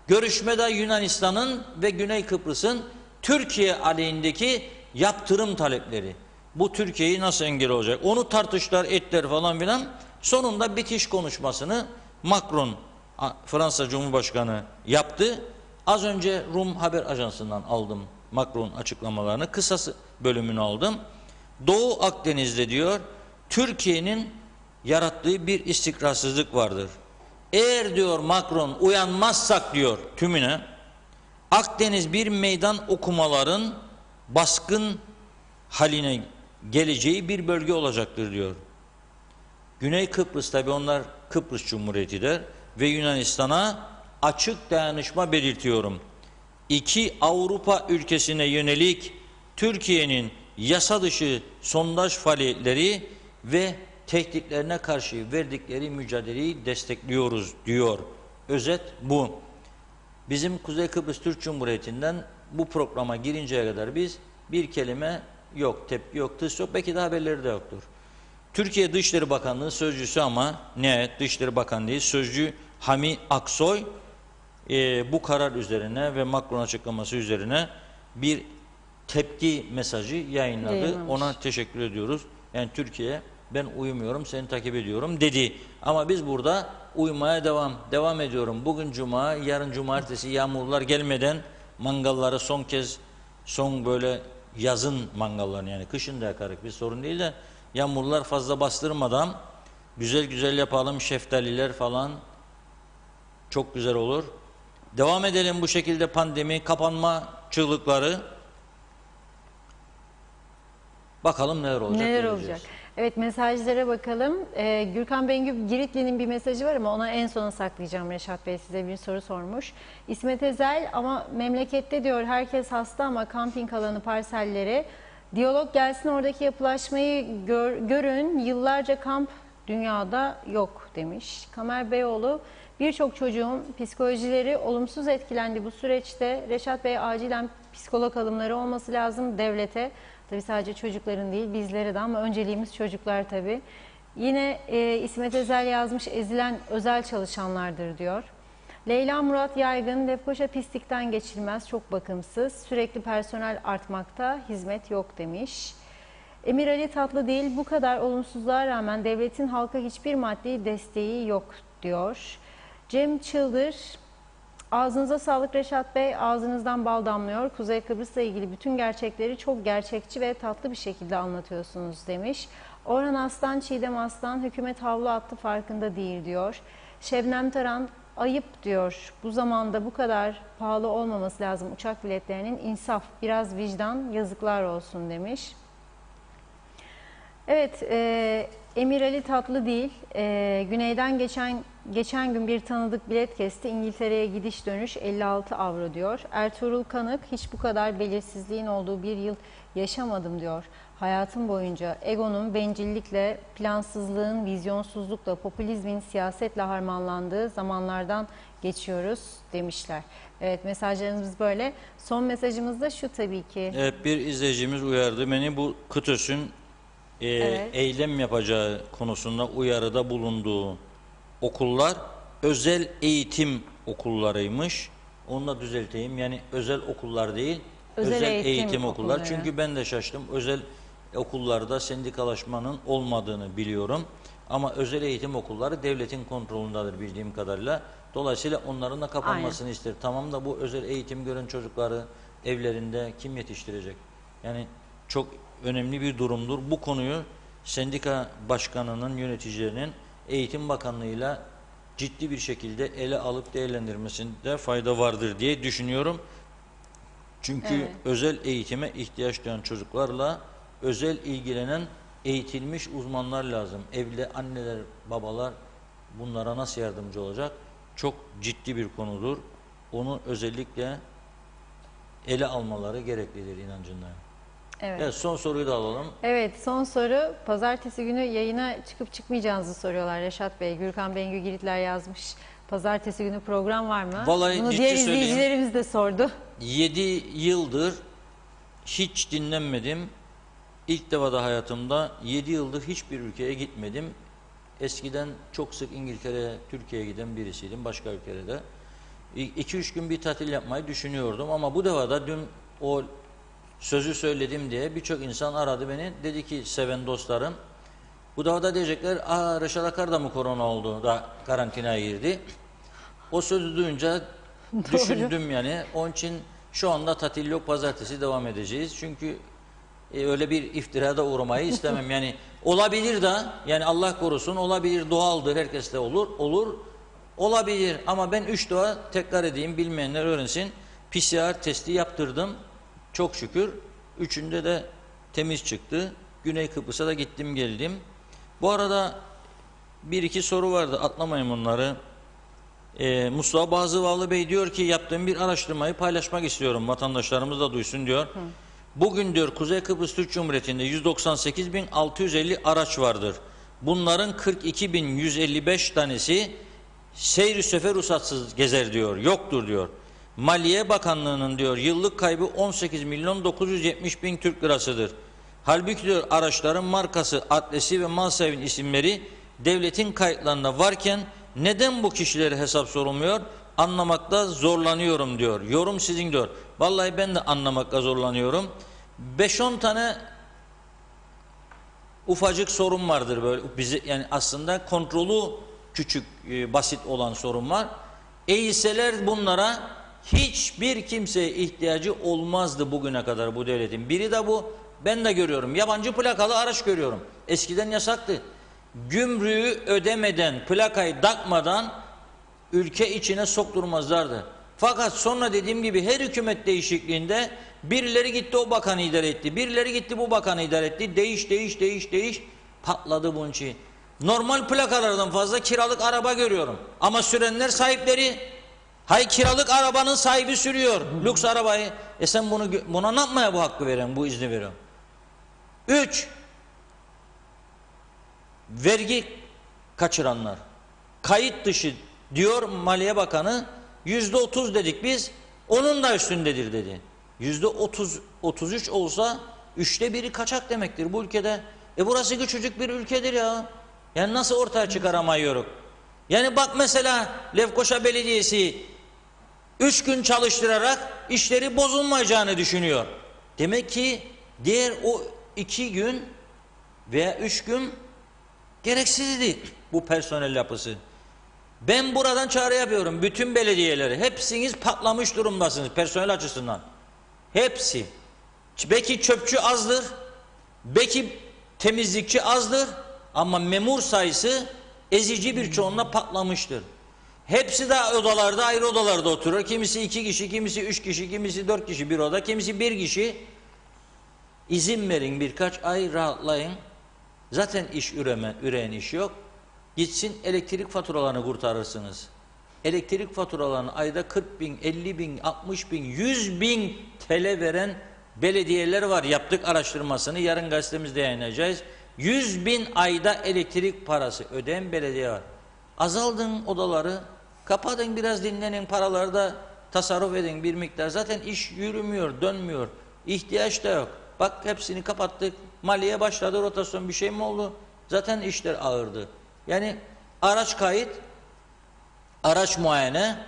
B: Görüşmede Yunanistan'ın ve Güney Kıbrıs'ın Türkiye aleyhindeki yaptırım talepleri. Bu Türkiye'yi nasıl engel olacak? Onu tartıştılar, ettiler falan filan. Sonunda bitiş konuşmasını Macron, Fransa Cumhurbaşkanı yaptı. Az önce Rum haber ajansından aldım Macron açıklamalarını. Kısası bölümünü aldım. Doğu Akdeniz'de diyor, Türkiye'nin yarattığı bir istikrarsızlık vardır. Eğer diyor Macron uyanmazsak diyor tümüne, Akdeniz bir meydan okumaların baskın haline geleceği bir bölge olacaktır diyor. Güney Kıbrıs tabi onlar Kıbrıs Cumhuriyeti der ve Yunanistan'a açık dayanışma belirtiyorum. 2 Avrupa ülkesine yönelik Türkiye'nin yasa dışı sondaj faaliyetleri ve tehditlerine karşı verdikleri mücadeleyi destekliyoruz diyor. Özet bu. Bizim Kuzey Kıbrıs Türk Cumhuriyeti'nden bu programa girinceye kadar biz bir kelime yok, tepki yok, tıs yok, belki de haberleri de yoktur. Türkiye Dışişleri Bakanlığı sözcüsü ama nihayet Dışişleri Bakanı değil, sözcü Hami Aksoy bu karar üzerine ve Macron açıklaması üzerine bir tepki mesajı yayınladı. Ona teşekkür ediyoruz. Yani Türkiye ben uyumuyorum seni takip ediyorum dedi. Ama biz burada uymaya devam ediyorum. Bugün cuma, yarın cumartesi yağmurlar gelmeden mangallara son böyle yazın mangallarını, yani kışın da yakarık bir sorun değil de yağmurlar fazla bastırmadan güzel güzel yapalım, şeftaliler falan çok güzel olur. Devam edelim bu şekilde, pandemi, kapanma çığlıkları. Bakalım neler olacak.
A: Neler
B: göreceğiz.
A: olacak? Evet, mesajlara bakalım. Gürkan Bengü Giritli'nin bir mesajı var ama ona en sona saklayacağım. Reşat Bey size bir soru sormuş. İsmet Ezel, ama memlekette diyor herkes hasta ama kamping alanı parsellere diyalog gelsin, oradaki yapılaşmayı görün. Yıllarca kamp dünyada yok demiş. Kamer Beyoğlu, birçok çocuğun psikolojileri olumsuz etkilendi bu süreçte. Reşat Bey, acilen psikolog alımları olması lazım devlete. Tabii sadece çocukların değil, bizlere de, ama önceliğimiz çocuklar tabii. Yine İsmet Ezel yazmış, ezilen özel çalışanlardır diyor. Leyla Murat Yaygın, Lefkoşa pislikten geçilmez, çok bakımsız, sürekli personel artmakta, hizmet yok demiş. Emir Ali Tatlı değil, bu kadar olumsuzluğa rağmen devletin halka hiçbir maddi desteği yok diyor. Cem Çıldır, ağzınıza sağlık Reşat Bey, ağzınızdan bal damlıyor. Kuzey Kıbrıs'la ilgili bütün gerçekleri çok gerçekçi ve tatlı bir şekilde anlatıyorsunuz demiş. Orhan Aslan, Çiğdem Aslan, hükümet havlu attı farkında değil diyor. Şebnem Taran, ayıp diyor. Bu zamanda bu kadar pahalı olmaması lazım uçak biletlerinin, insaf, biraz vicdan, yazıklar olsun demiş. Evet, Emir Ali Tatlı değil, güneyden geçen gün bir tanıdık bilet kesti, İngiltere'ye gidiş dönüş 56 avro diyor. Ertuğrul Kanık, hiç bu kadar belirsizliğin olduğu bir yıl yaşamadım diyor. Hayatım boyunca egonun bencillikle, plansızlığın vizyonsuzlukla, popülizmin siyasetle harmanlandığı zamanlardan geçiyoruz demişler. Evet, mesajlarımız böyle. Son mesajımız da şu tabii ki.
B: Evet, bir izleyicimiz uyardı beni, bu KTÖS'ün
A: Evet.
B: eylem yapacağı konusunda uyarıda bulunduğu okullar özel eğitim okullarıymış. Onu da düzelteyim. Yani özel okullar değil,
A: Özel eğitim
B: okullar.
A: okulları.
B: Çünkü ben de şaştım. Özel okullarda sendikalaşmanın olmadığını biliyorum. Ama özel eğitim okulları devletin kontrolündedir bildiğim kadarıyla. Dolayısıyla onların da kapanmasını ister. Tamam da bu özel eğitim gören çocukları evlerinde kim yetiştirecek? Yani çok önemli bir durumdur. Bu konuyu sendika başkanının, yöneticilerinin Eğitim Bakanlığı'yla ciddi bir şekilde ele alıp değerlendirmesinde fayda vardır diye düşünüyorum. Çünkü
A: Evet.
B: özel eğitime ihtiyaç duyan çocuklarla özel ilgilenen eğitilmiş uzmanlar lazım. Evde anneler, babalar bunlara nasıl yardımcı olacak? Çok ciddi bir konudur. Onu özellikle ele almaları gereklidir inancındayım.
A: Evet.
B: Evet, son soruyu da alalım.
A: Evet, son soru. Pazartesi günü yayına çıkıp çıkmayacağınızı soruyorlar Reşat Bey. Gürkan Bengü Giritler yazmış. Pazartesi günü program var mı?
B: Vallahi
A: Bunu
B: ciddi
A: diğer
B: söyleyeyim.
A: izleyicilerimiz de sordu.
B: 7 yıldır hiç dinlenmedim. İlk defa da hayatımda 7 yıldır hiçbir ülkeye gitmedim. Eskiden çok sık İngiltere'ye, Türkiye'ye giden birisiydim, başka ülkelerde. 2-3 gün bir tatil yapmayı düşünüyordum ama bu defa da dün o sözü söyledim diye birçok insan aradı beni. Dedi ki, seven dostlarım, bu defa da diyecekler, Reşat Akar da mı korona oldu da karantinaya girdi. O sözü duyunca düşündüm yani. Onun için şu anda tatil yok, pazartesi devam edeceğiz. Çünkü öyle bir iftirada uğramayı istemem. Yani olabilir de, yani Allah korusun, olabilir, doğaldır, herkeste olur. Olabilir ama ben 3 defa, tekrar edeyim bilmeyenler öğrensin, PCR testi yaptırdım. Çok şükür. 3'ünde de temiz çıktı. Güney Kıbrıs'a da gittim geldim. Bu arada bir iki soru vardı, atlamayın bunları. Mustafa Bazıvalı Bey diyor ki, yaptığım bir araştırmayı paylaşmak istiyorum, vatandaşlarımız da duysun diyor. Bugün diyor Kuzey Kıbrıs Türk Cumhuriyeti'nde 198.650 araç vardır. Bunların 42.155 tanesi seyri sefer ruhsatsız gezer diyor, yoktur diyor. Maliye Bakanlığı'nın diyor yıllık kaybı 18.970.000 Türk lirasıdır. Halbuki diyor araçların markası, adresi ve mal sahibinin isimleri devletin kayıtlarında varken neden bu kişilere hesap sorulmuyor? Anlamakta zorlanıyorum diyor. Yorum sizin diyor. Vallahi ben de anlamakta zorlanıyorum. 5-10 tane ufacık sorun vardır böyle bizi, yani aslında kontrolü küçük, basit olan sorun var. Eğilseler bunlara hiçbir kimseye ihtiyacı olmazdı bugüne kadar bu devletin. Biri de bu. Ben de görüyorum. Yabancı plakalı araç görüyorum. Eskiden yasaktı. Gümrüğü ödemeden, plakayı takmadan ülke içine sokturmazlardı. Fakat sonra dediğim gibi her hükümet değişikliğinde birileri gitti o bakanı idare etti. Birileri gitti bu bakanı idare etti. Değiş patladı bunun için. Normal plakalardan fazla kiralık araba görüyorum. Ama sürenler sahipleri. Hay kiralık arabanın sahibi sürüyor. Lüks arabayı. Sen buna ne yapmaya bu hakkı veren, bu izni veriyorsun? 3. Vergi kaçıranlar. Kayıt dışı diyor Maliye Bakanı. %30 dedik biz. Onun da üstündedir dedi. %30, 33 olsa 1/3 kaçak demektir bu ülkede. Burası küçücük bir ülkedir ya. Yani nasıl ortaya çıkaramıyoruz? Yani bak mesela Lefkoşa Belediyesi 3 gün çalıştırarak işleri bozulmayacağını düşünüyor. Demek ki diğer o 2 gün veya 3 gün gereksizdi bu personel yapısı. Ben buradan çağrı yapıyorum bütün belediyeleri. Hepsiniz patlamış durumdasınız personel açısından. Hepsi. Belki çöpçü azdır, belki temizlikçi azdır ama memur sayısı ezici bir çoğunluğuna patlamıştır. Hepsi de odalarda, ayrı odalarda oturuyor. Kimisi 2 kişi, kimisi 3 kişi, kimisi 4 kişi bir oda, kimisi 1 kişi. İzin verin birkaç ay rahatlayın. Zaten iş üreyen iş yok. Gitsin elektrik faturalarını kurtarırsınız. Elektrik faturalarını ayda 40 bin, 50 bin, 60 bin, 100 bin TL veren belediyeler var. Yaptık araştırmasını. Yarın gazetemizde yayınlayacağız. 100 bin ayda elektrik parası ödeyen belediye var. Azaldın odaları. Kapatın biraz dinlenin. Paraları da tasarruf edin bir miktar. Zaten iş yürümüyor, dönmüyor. İhtiyaç da yok. Bak hepsini kapattık. Maliye başladı, rotasyon bir şey mi oldu? Zaten işler ağırdı. Yani araç kayıt, araç muayene,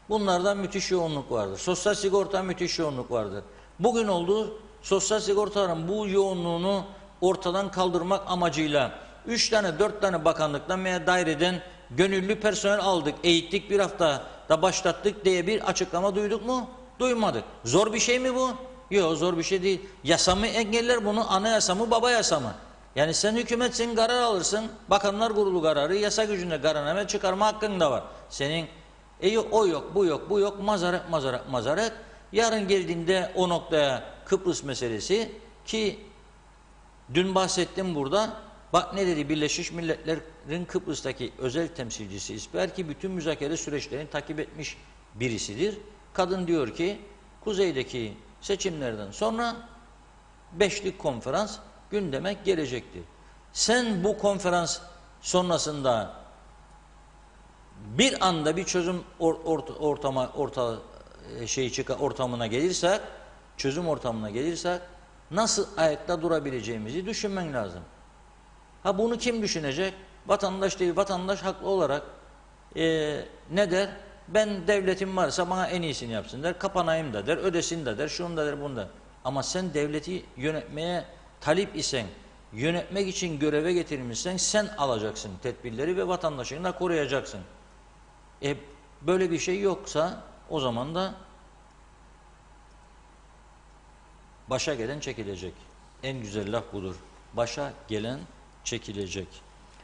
B: bunlardan müthiş yoğunluk vardır. Sosyal sigorta müthiş yoğunluk vardır. Bugün oldu, sosyal sigortaların bu yoğunluğunu ortadan kaldırmak amacıyla 3 tane 4 tane bakanlıktan veya daireden gönüllü personel aldık, eğittik, bir hafta da başlattık diye bir açıklama duyduk mu? Duymadık. Zor bir şey mi bu? Yok, zor bir şey değil. Yasa mı engeller bunu? Anayasa mı, baba yasa mı? Yani sen hükümetsin, karar alırsın. Bakanlar Kurulu kararı, yasa gücünde kararname çıkarma hakkın da var. Senin yok, o yok, bu yok, bu yok, mazaret. Yarın geldiğinde o noktaya Kıbrıs meselesi ki dün bahsettim burada. Bak ne dedi Birleşmiş Milletler'in Kıbrıs'taki özel temsilcisi İsper ki bütün müzakere süreçlerini takip etmiş birisidir. Kadın diyor ki kuzeydeki seçimlerden sonra 5'lik konferans gündeme gelecektir. Sen bu konferans sonrasında bir anda bir çözüm ortamına gelirsek, çözüm ortamına gelirsek nasıl ayakta durabileceğimizi düşünmen lazım. Ha bunu kim düşünecek? Vatandaş değil. Vatandaş haklı olarak ne der? Ben devletim varsa bana en iyisini yapsın der. Kapanayım da der. Ödesin de der. Şunu da der, bunu da. Ama sen devleti yönetmeye talip isen, yönetmek için göreve getirilmişsen sen alacaksın tedbirleri ve vatandaşını da koruyacaksın. Böyle bir şey yoksa o zaman da başa gelen çekilecek. En güzel laf budur. Başa gelen çekilecek.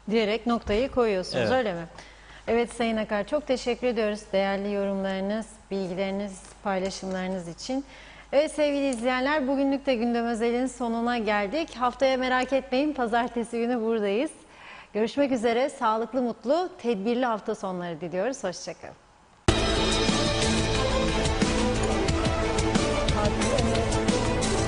A: Diyerek noktayı koyuyorsunuz,
B: Evet.
A: öyle mi? Evet Sayın Akar, çok teşekkür ediyoruz değerli yorumlarınız, bilgileriniz, paylaşımlarınız için. Evet sevgili izleyenler, bugünlük de Gündem Özel'in sonuna geldik. Haftaya merak etmeyin, pazartesi günü buradayız. Görüşmek üzere, sağlıklı, mutlu, tedbirli hafta sonları diliyoruz. Hoşçakalın.